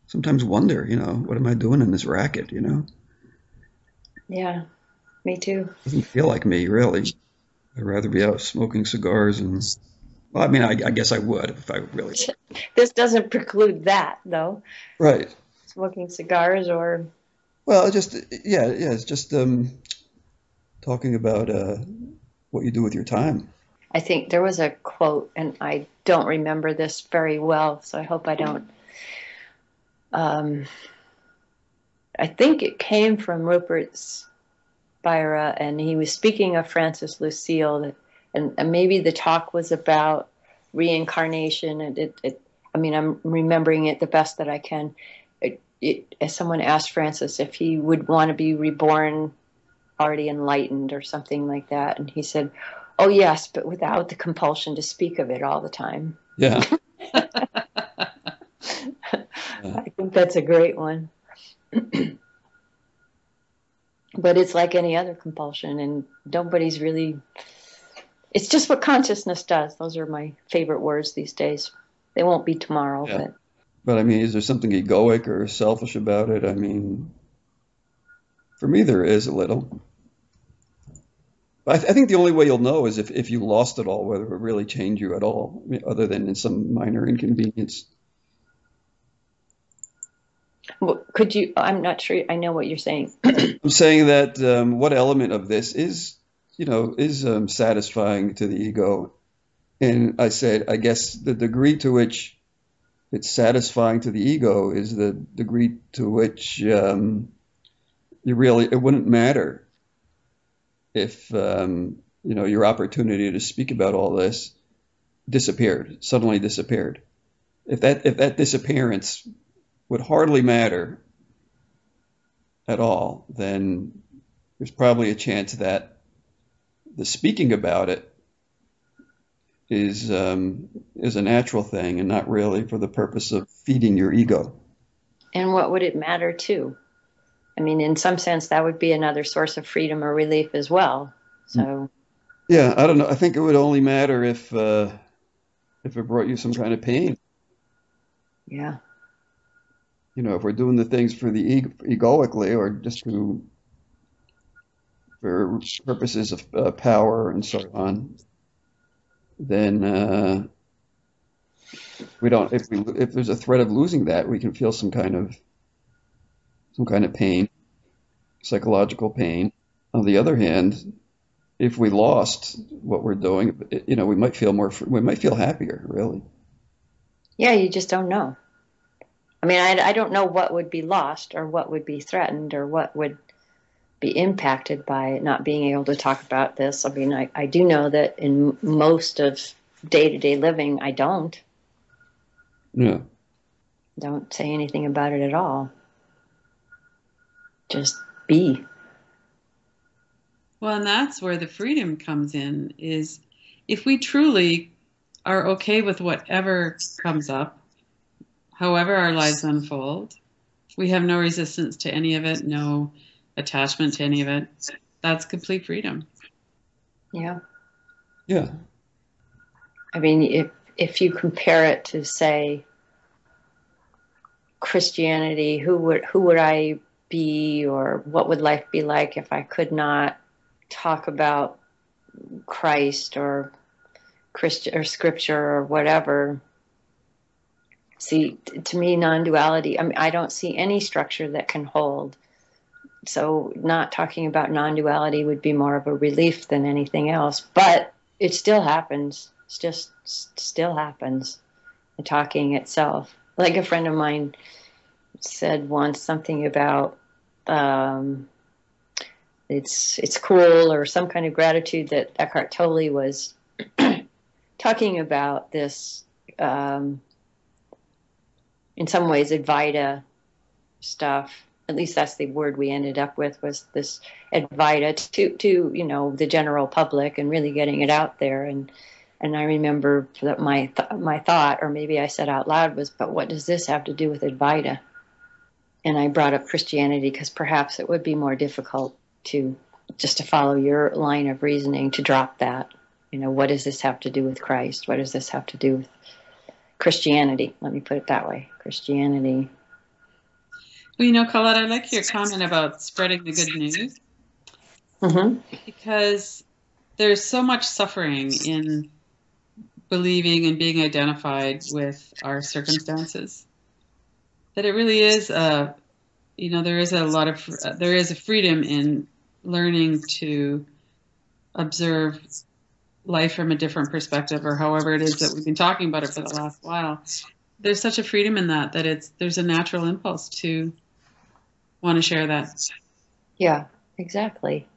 sometimes wonder, you know, what am I doing in this racket, you know? Yeah, me too. It doesn't feel like me, really. I'd rather be out smoking cigars and, well, I mean, I guess I would if I really. This doesn't preclude that, though. Right. Smoking cigars or. Well, it's just talking about what you do with your time. I think there was a quote, and I don't remember this very well, so I hope I don't. I think it came from Rupert Spira, and he was speaking of Francis Lucille, and maybe the talk was about reincarnation. And I mean, I'm remembering it the best that I can. As someone asked Francis if he would want to be reborn already enlightened or something like that, and he said, "Oh yes, but without the compulsion to speak of it all the time." Yeah. I think that's a great one. But it's like any other compulsion, and nobody's really. It's just what consciousness does. Those are my favorite words these days. They won't be tomorrow, Yeah. But I mean, is there something egoic or selfish about it? I mean, for me, there is a little. But I think the only way you'll know is if you lost it all, whether it would really change you at all, I mean, other than in some minor inconvenience. Well, could you? I'm not sure. I know what you're saying. I'm saying that what element of this is, you know, is satisfying to the ego, and I said, I guess the degree to which it's satisfying to the ego is the degree to which it wouldn't matter if you know, your opportunity to speak about all this suddenly disappeared. If that disappearance would hardly matter at all, then there's probably a chance that the speaking about it is a natural thing and not really for the purpose of feeding your ego. And what would it matter to? I mean, in some sense, that would be another source of freedom or relief as well. So. Yeah, I don't know. I think it would only matter if it brought you some kind of pain. Yeah. You know, if we're doing the things for the egoically or just for purposes of power and so on, then we don't. If there's a threat of losing that, we can feel some kind of pain, psychological pain. On the other hand, if we lost what we're doing, you know, we might feel happier, really. Yeah, you just don't know. I mean, I don't know what would be lost or what would be threatened or what would be impacted by not being able to talk about this. I mean, I do know that in most of day-to-day living, I don't. Yeah. Don't say anything about it at all. Just be. Well, and that's where the freedom comes in, is if we truly are okay with whatever comes up, however our lives unfold, we have no resistance to any of it, no attachment to any of it, that's complete freedom. Yeah. Yeah. I mean, if you compare it to, say, Christianity, who would I be, or what would life be like if I could not talk about Christ or Christian or scripture or whatever? See, to me, non-duality, I mean, I don't see any structure that can hold. So not talking about non-duality would be more of a relief than anything else. But it still happens. It's just still happens, the talking itself. like a friend of mine said once something about it's cool, or some kind of gratitude, that Eckhart Tolle was talking about this, in some ways, Advaita stuff. At least that's the word we ended up with, was this Advaita to the general public, and really getting it out there. And I remember that my thought, or maybe I said out loud, was, but what does this have to do with Advaita? And I brought up Christianity because perhaps it would be more difficult to follow your line of reasoning, to drop that. What does this have to do with Christ? What does this have to do with Christianity? Let me put it that way. Christianity. Well, Colette, I like your comment about spreading the good news. Mm-hmm. Because there's so much suffering in believing and being identified with our circumstances, that it really is there is a freedom in learning to observe life from a different perspective, or however it is that we've been talking about it for the last while. There's such a freedom in that there's a natural impulse to want to share that. Yeah, exactly.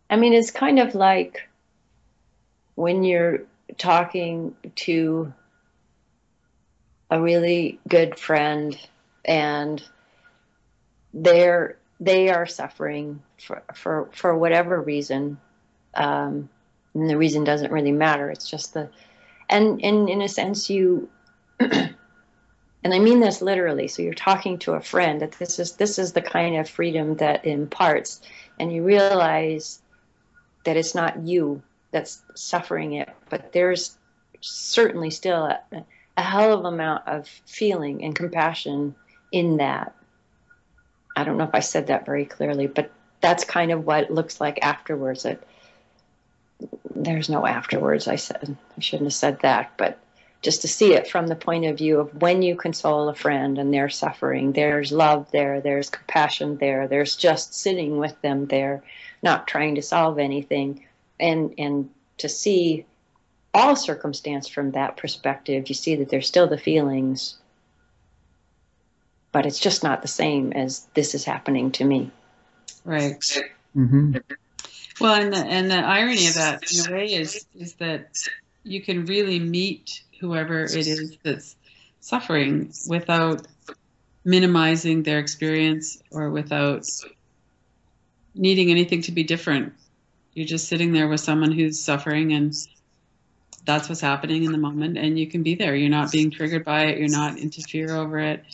I mean, it's kind of like when you're talking to a really good friend, and they are suffering for whatever reason, and the reason doesn't really matter. It's just and in a sense, you and I mean this literally. So you're talking to a friend, that this is the kind of freedom that imparts, and you realize that it's not you that's suffering it, but there's certainly still a hell of amount of feeling and compassion in that. I don't know if I said that very clearly, but that's kind of what it looks like afterwards. There's no afterwards. I shouldn't have said that, but just to see it from the point of view of when you console a friend and they're suffering, there's love there, there's compassion there, there's just sitting with them there, not trying to solve anything, and to see all circumstance from that perspective, you see that there's still the feelings, but it's just not the same as this is happening to me. Right. Mm-hmm. Well, and the irony of that, in a way, is that you can really meet whoever it is that's suffering without minimizing their experience, or without needing anything to be different. You're just sitting there with someone who's suffering, and that's what's happening in the moment, and you can be there. You're not being triggered by it. You're not interfere over it.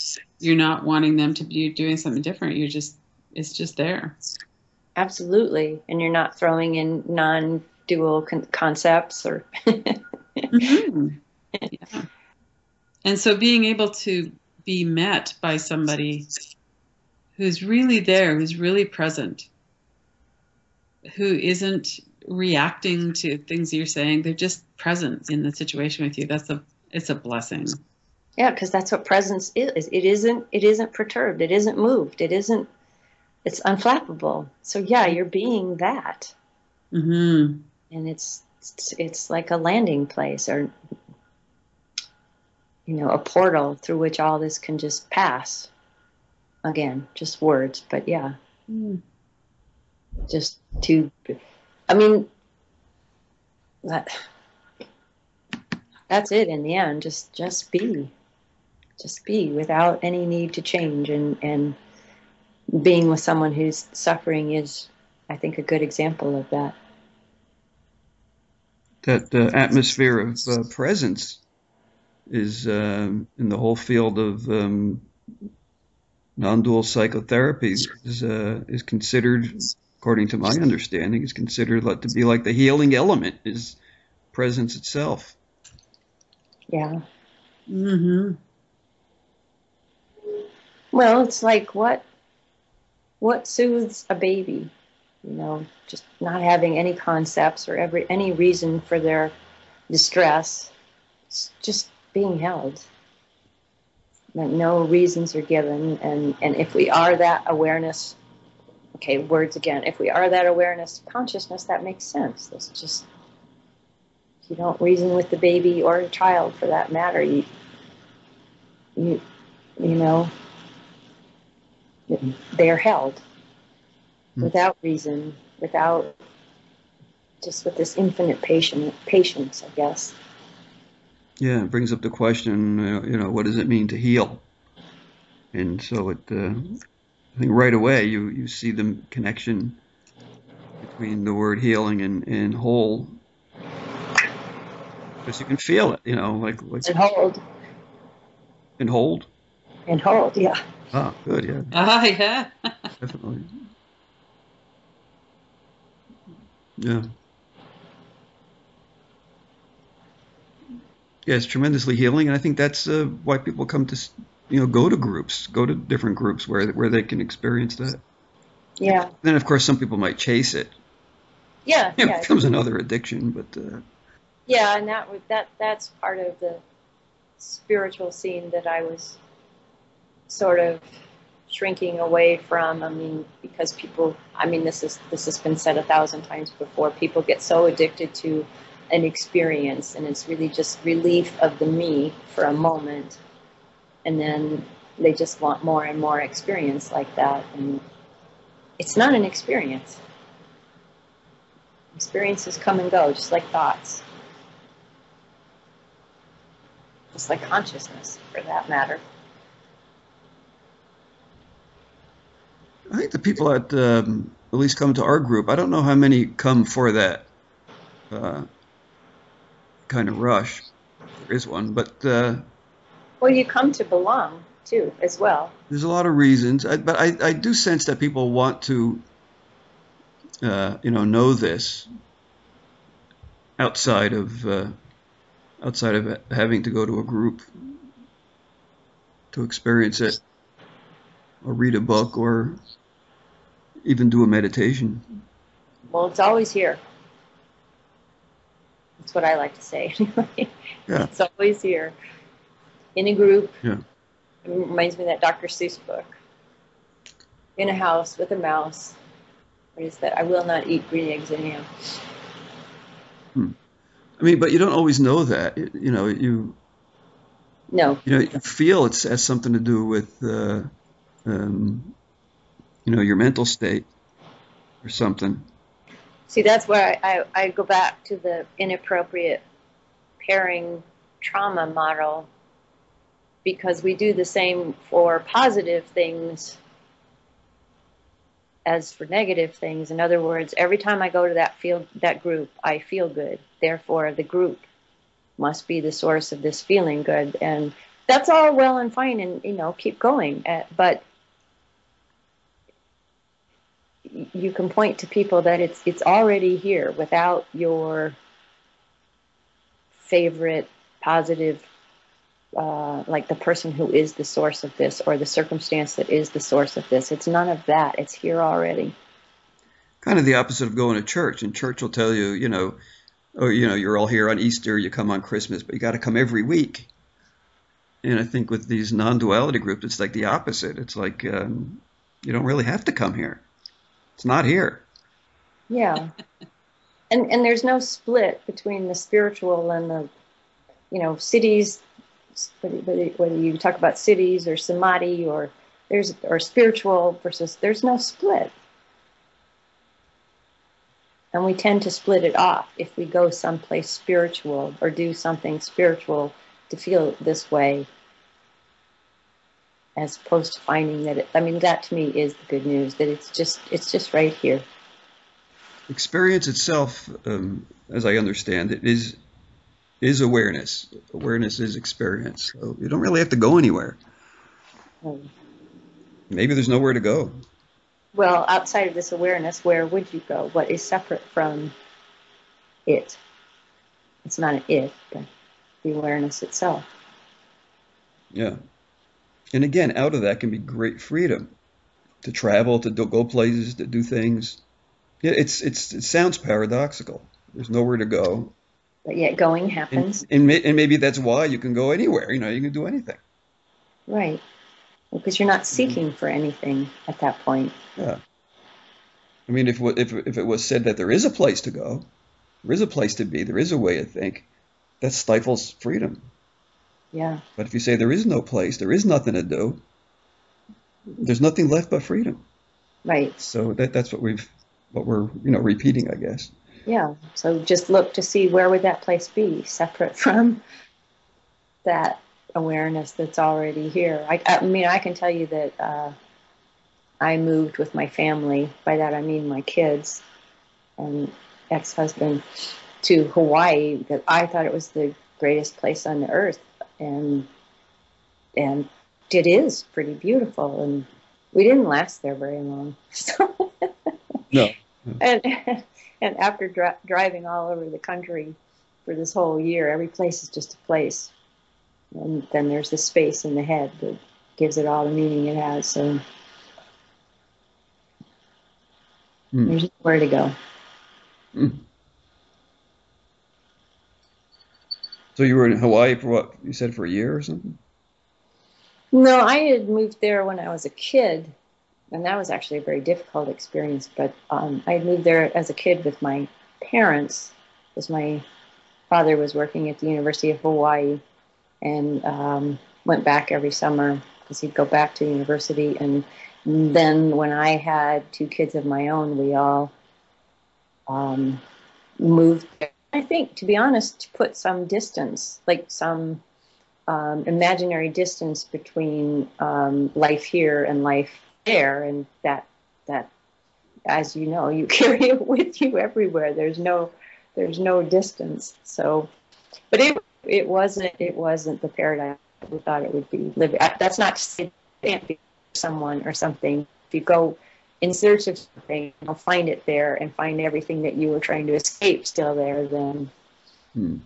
You're not wanting them to be doing something different. It's just there. Absolutely. And you're not throwing in non-dual concepts or. Mm-hmm. Yeah. And so being able to be met by somebody who's really there, who's really present, who isn't reacting to things you're saying, they're just present in the situation with you. It's a blessing. Yeah, because that's what presence is. It isn't perturbed. It isn't moved. It's unflappable. So yeah, you're being that. Mm-hmm. And it's like a landing place, or a portal through which all this can just pass. Again, just words, but yeah. Mm. Just to, I mean, that's it in the end. Just be without any need to change, and being with someone who's suffering is, I think, a good example of that. That atmosphere of presence is in the whole field of non-dual psychotherapy is considered, according to my understanding, is considered to be like the healing element, is presence itself. Yeah. Mm-hmm. Well, it's like what soothes a baby? Just not having any concepts or any reason for their distress. It's just being held. No reasons are given, and if we are that awareness, okay, words again. If we are that awareness, consciousness, that makes sense. It's just, you don't reason with the baby or a child for that matter. You you know, they're held without reason, without, just with this infinite patience, I guess. Yeah, it brings up the question, what does it mean to heal? And so I think right away you see the connection between the word healing and whole, because you can feel it, like And hold. And hold. And hold, yeah. Ah, good, yeah. Yeah. Definitely. Yeah. Yeah, it's tremendously healing, and I think that's why people come to, go to groups, go to different groups where they can experience that. Yeah. Then, of course, some people might chase it. Yeah. It becomes another addiction, but. Yeah, and that's part of the spiritual scene that I was sort of shrinking away from. I mean, because people, this has been said 1,000 times before. People get so addicted to an experience, and it's really just relief of the me for a moment, and then they just want more and more experience like that. And it's not an experience. Experiences come and go, just like thoughts, just like consciousness, for that matter. I think the people that at least come to our group, I don't know how many come for that kind of rush. There is one, but well, you come to belong too, as well. There's a lot of reasons, but I do sense that people want to, know this outside of having to go to a group to experience it, or read a book, or even do a meditation. Well, it's always here. That's what I like to say. Yeah. It's always here. In a group. Yeah. It reminds me of that Dr. Seuss book. In a house with a mouse. What is that? I will not eat green eggs anyhow. But you don't always know that. You feel it has something to do with, your mental state or something. See, that's where I go back to the inappropriate pairing trauma model, because we do the same for positive things as for negative things. In other words, every time I go to that group, I feel good. Therefore, the group must be the source of this feeling good. And that's all well and fine, and, keep going. But you can point to people that it's already here without your favorite positive, like the person who is the source of this, or the circumstance that is the source of this. It's none of that. It's here already. Kind of the opposite of going to church. And church will tell you, you're all here on Easter, you come on Christmas, but you got to come every week. And I think with these non-duality groups, it's like the opposite. It's like you don't really have to come here. It's not here. Yeah. And there's no split between the spiritual and the, cities, whether you talk about cities or samadhi or spiritual versus, there's no split. And we tend to split it off if we go someplace spiritual or do something spiritual to feel this way, as opposed to finding that that to me is the good news, that it's just right here. Experience itself, as I understand it, is awareness. Awareness is experience. So you don't really have to go anywhere. Maybe there's nowhere to go. Well, outside of this awareness, where would you go? What is separate from it? It's not an it, but the awareness itself. Yeah. And again, out of that can be great freedom to travel, to go places, to do things. Yeah, it sounds paradoxical. There's nowhere to go. But yet going happens. And maybe that's why you can go anywhere. You can do anything. Right. Because you're not seeking for anything at that point. Yeah. If it was said that there is a place to go, there is a place to be, there is a way to think, that stifles freedom. Yeah. But if you say there is no place, there is nothing to do, there's nothing left but freedom. Right. So that's what we're repeating, I guess. Yeah. So just look to see where would that place be separate from that awareness that's already here. I mean, I can tell you that I moved with my family. By that I mean my kids and ex-husband to Hawaii. That I thought it was the greatest place on the earth, and it is pretty beautiful. And we didn't last there very long. So No. and after driving all over the country for this whole year, every place is just a place. And then there's the space in the head that gives it all the meaning it has. So there's nowhere to go. So you were in Hawaii for what? You said for a year or something? No, I had moved there when I was a kid, and that was actually a very difficult experience. But I had moved there as a kid with my parents, because my father was working at the University of Hawaii, and went back every summer because he'd go back to university. And then when I had 2 kids of my own, we all moved there. I think, to be honest, to put some distance, like some imaginary distance between life here and life there, and that, as you know, you carry it with you everywhere. There's no distance. So, but it wasn't the paradigm we thought it would be. That's not to say it can't be someone or something. If you go in search of something, you'll find it there and find everything that you were trying to escape still there. Then, I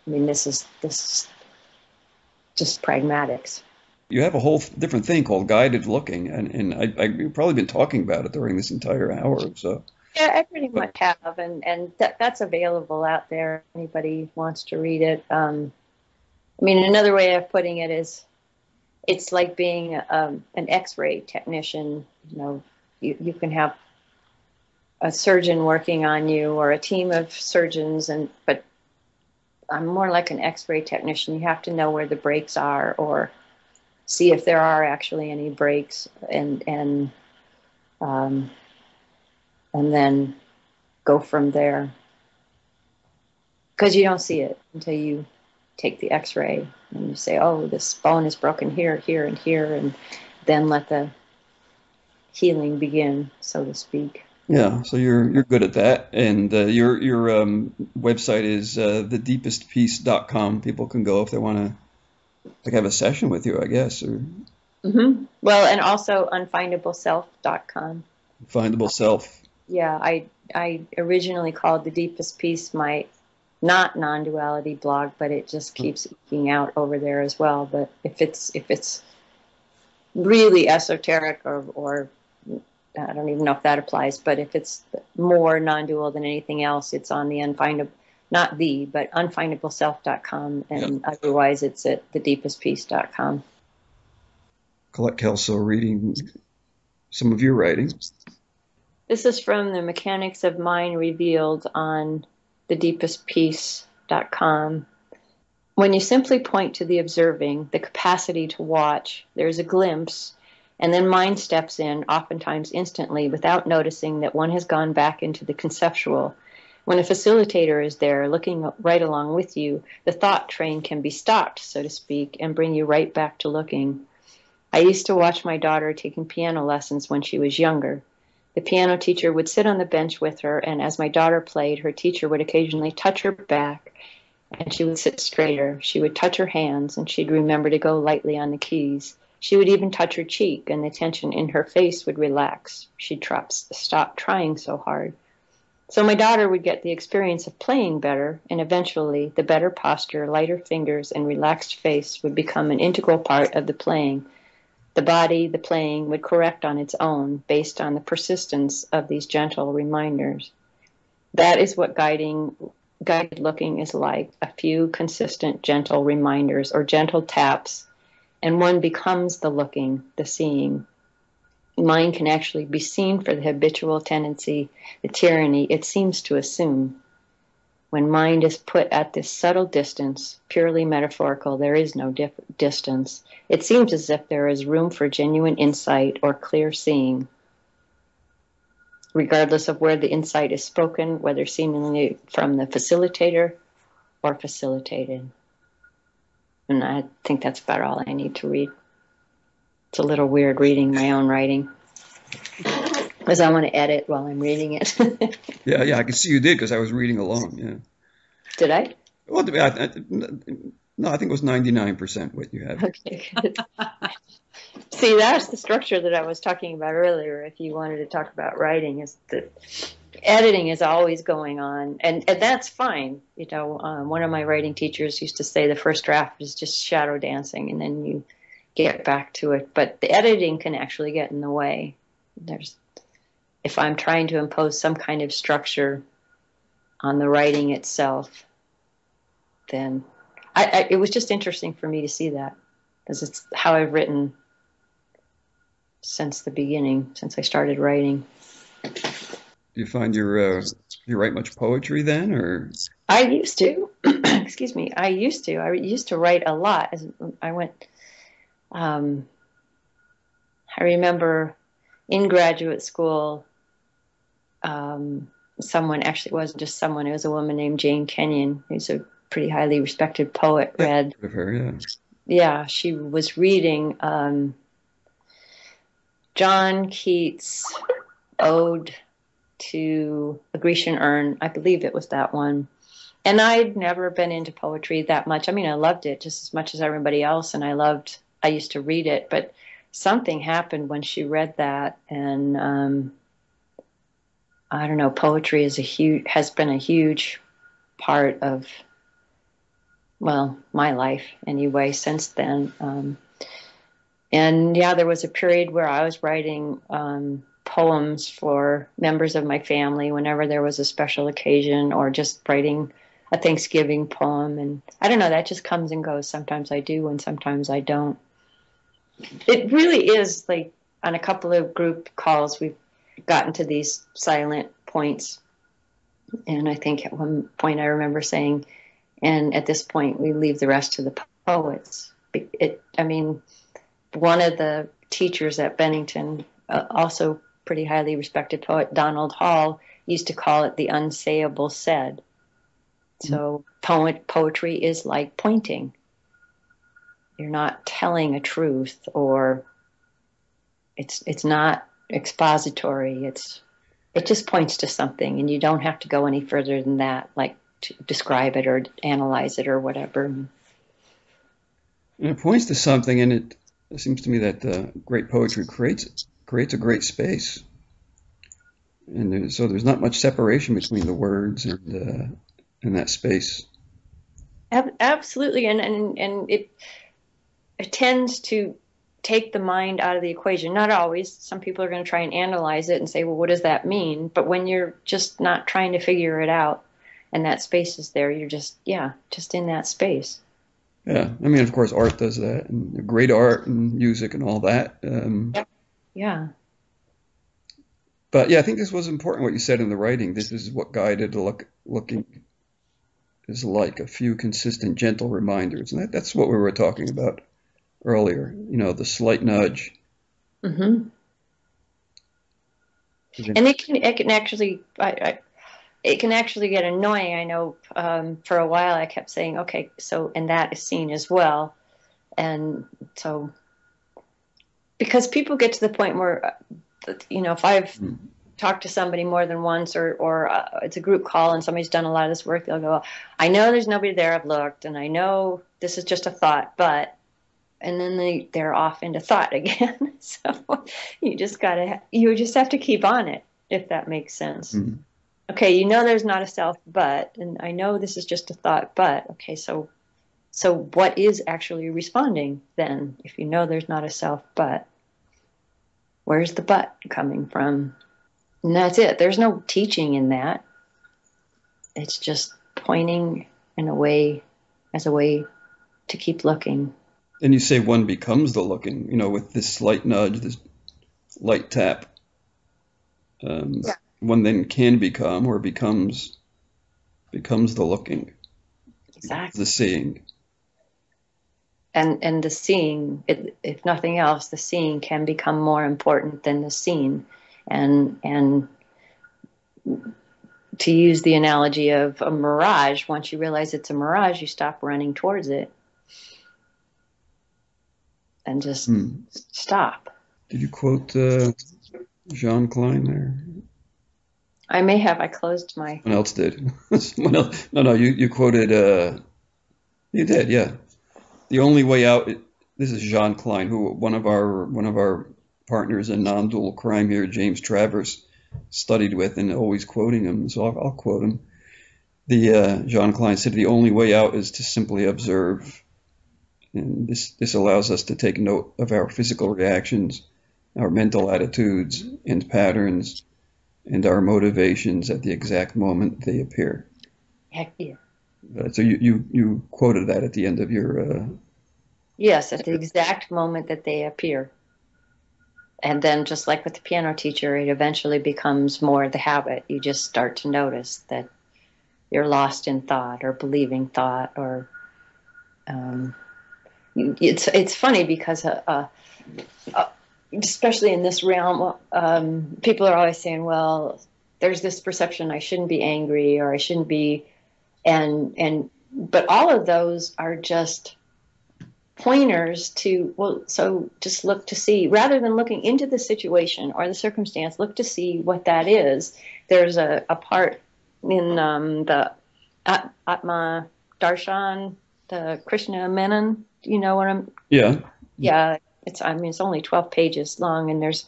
mean, this is just pragmatics. You have a whole different thing called guided looking, and I've probably been talking about it during this entire hour. So yeah, I pretty much have, and that's available out there. If anybody wants to read it. I mean, another way of putting it is, it's like being an X-ray technician. You know, you can have a surgeon working on you or a team of surgeons, but I'm more like an X-ray technician. You have to know where the breaks are, or see if there are actually any breaks, and then go from there. Because you don't see it until you take the X-ray and you say, "Oh, this bone is broken here, here, and here," and then let the healing begin, so to speak. yeah, so you're good at that, and your website is thedeepestpeace.com. People can go if they want to have a session with you, I guess, or Well, and also unfindableself.com. Findable Self. Yeah, I originally called The Deepest Peace my not non-duality blog, but it just keeps eking out over there as well. But if it's really esoteric, or I don't even know if that applies, but if it's more non-dual than anything else, it's on the unfindableself.com, and otherwise it's at thedeepestpeace.com. Colette Kelso reading some of your writing. This is from The Mechanics of Mind Revealed on thedeepestpeace.com. When you simply point to the observing, the capacity to watch, there's a glimpse, and then mind steps in, oftentimes instantly, without noticing that one has gone back into the conceptual. When a facilitator is there, looking right along with you, the thought train can be stopped, so to speak, and bring you right back to looking. I used to watch my daughter taking piano lessons when she was younger. The piano teacher would sit on the bench with her, and as my daughter played, her teacher would occasionally touch her back, and she would sit straighter. She would touch her hands, and she'd remember to go lightly on the keys. She would even touch her cheek, and the tension in her face would relax. She'd stop trying so hard. So my daughter would get the experience of playing better, and eventually the better posture, lighter fingers, and relaxed face would become an integral part of the playing. The body, the playing, would correct on its own based on the persistence of these gentle reminders. That is what guided looking is like, a few consistent gentle reminders or gentle taps, and one becomes the looking, the seeing. Mind can actually be seen for the habitual tendency, the tyranny it seems to assume. When mind is put at this subtle distance, purely metaphorical, there is no distance. It seems as if there is room for genuine insight or clear seeing, regardless of where the insight is spoken, whether seemingly from the facilitator or facilitated. And I think that's about all I need to read. It's a little weird reading my own writing, because I want to edit while I'm reading it. Yeah, I can see you did, because I was reading along. Yeah. Did I? Well, no, I think it was 99% what you had. Okay, good. See, that's the structure that I was talking about earlier. If you wanted to talk about writing, is that editing is always going on, and that's fine. You know, one of my writing teachers used to say the first draft is just shadow dancing, and then you get back to it. But the editing can actually get in the way. If I'm trying to impose some kind of structure on the writing itself, then it was just interesting for me to see that, because it's how I've written since the beginning, since I started writing. Do you find you write much poetry then, or? I used to. Excuse me. I used to write a lot. As I went. I remember in graduate school, someone, actually it wasn't just someone, it was a woman named Jane Kenyon, who's a pretty highly respected poet, read. Of her, yeah. Yeah, she was reading John Keats' Ode to a Grecian Urn. I believe it was that one. And I'd never been into poetry that much. I mean, I loved it just as much as everybody else, and I used to read it, but something happened when she read that, and I don't know, poetry has been a huge part of, well, my life anyway since then. And yeah, there was a period where I was writing poems for members of my family whenever there was a special occasion, or just writing a Thanksgiving poem. And I don't know, that just comes and goes. Sometimes I do and sometimes I don't. It really is like on a couple of group calls, we've gotten to these silent points. And I think at one point I remember saying, and at this point we leave the rest to the poets. One of the teachers at Bennington, also pretty highly respected poet, Donald Hall, used to call it the unsayable said. So poetry is like pointing. You're not telling a truth, or it's not expository. It just points to something, and you don't have to go any further than that, like to describe it or analyze it or whatever. And it points to something, and it seems to me that great poetry creates a great space, and so there's not much separation between the words and that space. Absolutely, and it tends to take the mind out of the equation. Not always. Some people are going to try and analyze it and say, well, what does that mean? But when you're just not trying to figure it out, and that space is there, you're just in that space. Yeah, I mean, of course, art does that, and great art and music and all that. Yeah. But yeah, I think this was important what you said in the writing. This is what guided looking is like, a few consistent, gentle reminders. And that's what we were talking about earlier, the slight nudge. Mm-hmm. And it can actually, it can actually get annoying. I know for a while I kept saying, okay, so, and that is seen as well. And so, because people get to the point where, if I've talked to somebody more than once, or it's a group call and somebody's done a lot of this work, they'll go, I know there's nobody there, I've looked, and I know this is just a thought, but, and then they're off into thought again. So you just have to keep on it, if that makes sense. Mm-hmm. Okay, there's not a self, but, and I know this is just a thought, but, okay, so what is actually responding then? If there's not a self, but, where's the but coming from? And that's it. There's no teaching in that. It's just pointing as a way to keep looking. And you say one becomes the looking, with this slight nudge, this light tap. One then can become or becomes becomes the looking, Exactly. the seeing. And the seeing, if nothing else, the seeing can become more important than the seen. And to use the analogy of a mirage, once you realize it's a mirage, you stop running towards it and just stop. Did you quote Jean Klein there? I may have. I closed my... Someone else did. Someone else. No, you quoted... you did, yeah. The only way out... This is Jean Klein, who one of our partners in non-dual crime here, James Travers, studied with and always quoting him. So I'll quote him. Jean Klein said, "The only way out is to simply observe." And this allows us to take note of our physical reactions, our mental attitudes and patterns, and our motivations at the exact moment they appear. Heck yeah. So you quoted that at the end of your... Yes, at the exact moment that they appear. And then just like with the piano teacher, it eventually becomes more the habit. You just start to notice that you're lost in thought or believing thought, or it's funny because especially in this realm, people are always saying, well, there's this perception I shouldn't be angry or I shouldn't be, but all of those are just pointers to, well, so just look to see, rather than looking into the situation or the circumstance, look to see what that is. There's a part in the Atmananda Darshan, the Krishna Menon. You know what I'm... Yeah. Yeah, it's only 12 pages long, and there's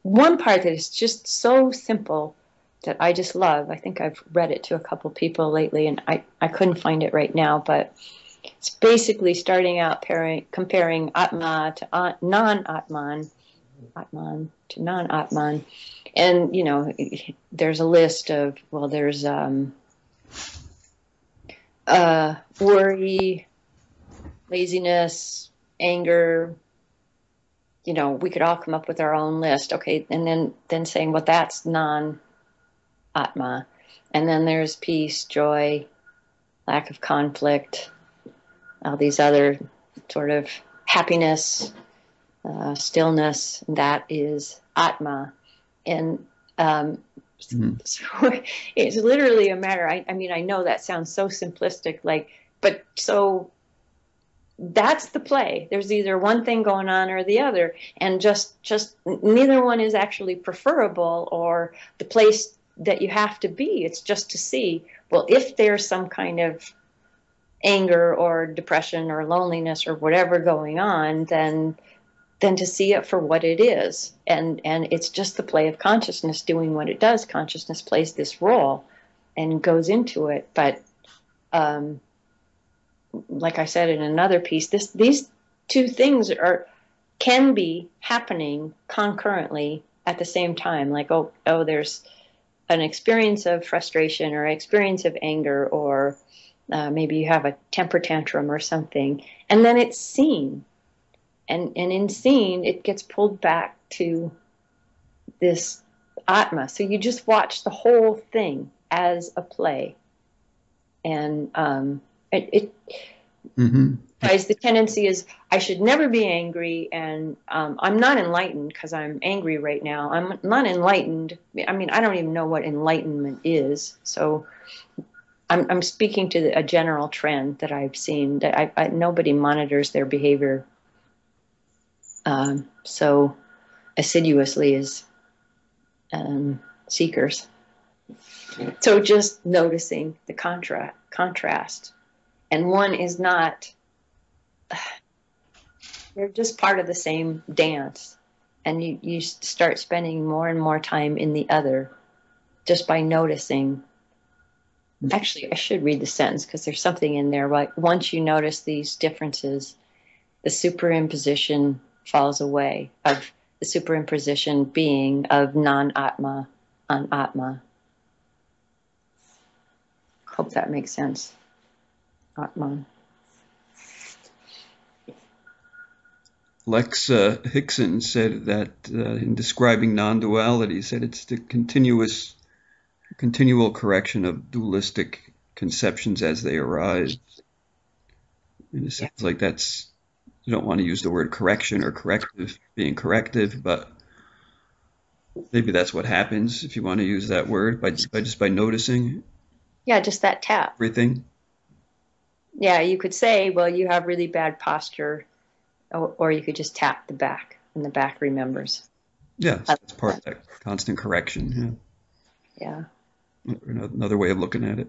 one part that is just so simple that I just love. I think I've read it to a couple people lately, and I couldn't find it right now, but it's basically starting out comparing Atma to non-atman, Atman to non-atman. And, you know, there's a list of, well, there's worry, laziness, anger. You know, we could all come up with our own list. Okay, and then saying, well, that's non-atma. And then there's peace, joy, lack of conflict, all these other sort of happiness, stillness. That is atma. And so it's literally a matter. I mean, I know that sounds so simplistic, but so that's the play. There's either one thing going on or the other, and just neither one is actually preferable or the place that you have to be. It's just to see, well, if there's some kind of anger or depression or loneliness or whatever going on, then to see it for what it is. And it's just the play of consciousness doing what it does. Consciousness plays this role and goes into it. But like I said in another piece, these two things can be happening concurrently at the same time. Like, oh, there's an experience of frustration or experience of anger, or maybe you have a temper tantrum or something, and then it's seen. And in seen, it gets pulled back to this Atma. So you just watch the whole thing as a play. And guys, the tendency is, I should never be angry, and I'm not enlightened because I'm angry right now. I'm not enlightened. I mean, I don't even know what enlightenment is. So I'm speaking to a general trend that I've seen, that nobody monitors their behavior so assiduously as seekers. So just noticing the contrast. And one is not, they're just part of the same dance. And you start spending more and more time in the other just by noticing. Actually, I should read the sentence because there's something in there. Like, once you notice these differences, the superimposition falls away, of the superimposition being of non-atma on atma. Hope that makes sense. Atman. Lex Hickson said that in describing non-duality, said it's the continual correction of dualistic conceptions as they arise. And it sounds like that's, you don't want to use the word correction or corrective, being corrective, but maybe that's what happens if you want to use that word, by noticing. Yeah, just that tap. Everything. Yeah, you could say, well, you have really bad posture, or you could just tap the back, and the back remembers. Yeah, that's part of that constant correction. Yeah. Another way of looking at it.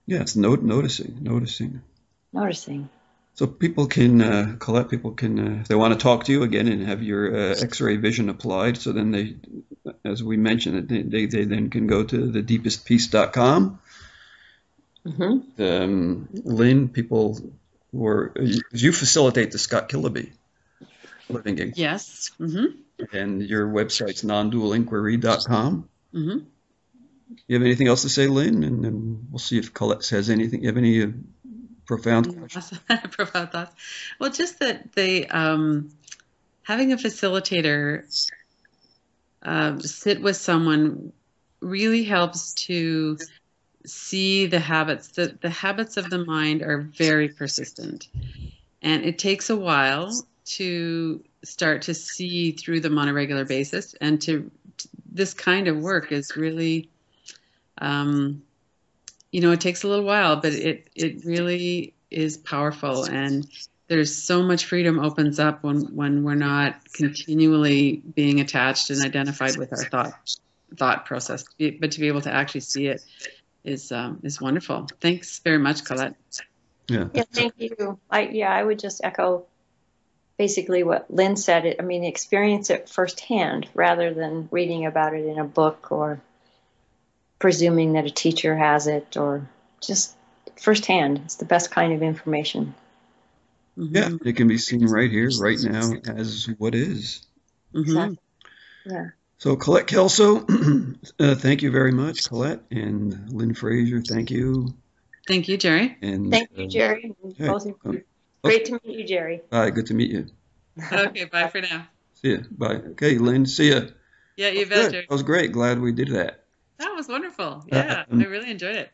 Yeah, it's noticing. So people can, Colette, if they want to talk to you again and have your X-ray vision applied, so then they, as we mentioned, they then can go to thedeepestpeace.com. Lynn, people who are, you facilitate the Scott Kiloby living in. Yes. And your website's nondualinquiry.com. You have anything else to say, Lynn? And then we'll see if Colette says anything. You have any profound questions? Profound thoughts. Well, just that they, having a facilitator sit with someone really helps to see the habits. The habits of the mind are very persistent, and it takes a while to start to see through them on a regular basis. And this kind of work is really, it takes a little while, but it really is powerful. And there's so much freedom opens up when we're not continually being attached and identified with our thought process. But to be able to actually see it is wonderful. Thanks very much, Colette. Yeah, thank you. I would just echo basically what Lynn said. Experience it firsthand rather than reading about it in a book or presuming that a teacher has it, or just firsthand. It's the best kind of information. Yeah, it can be seen right here, right now, as what is. Exactly. Yeah. So Colette Kelso, thank you very much, Colette, and Lynn Fraser, thank you. Thank you, Jerry. And thank you, Jerry. Both of you. Great to meet you, Jerry. Bye. Good to meet you. Okay, bye for now. See ya. Bye. Okay, Lynn, see ya. Yeah, you bet, Jerry. That was great. Glad we did that. That was wonderful. Yeah, I really enjoyed it.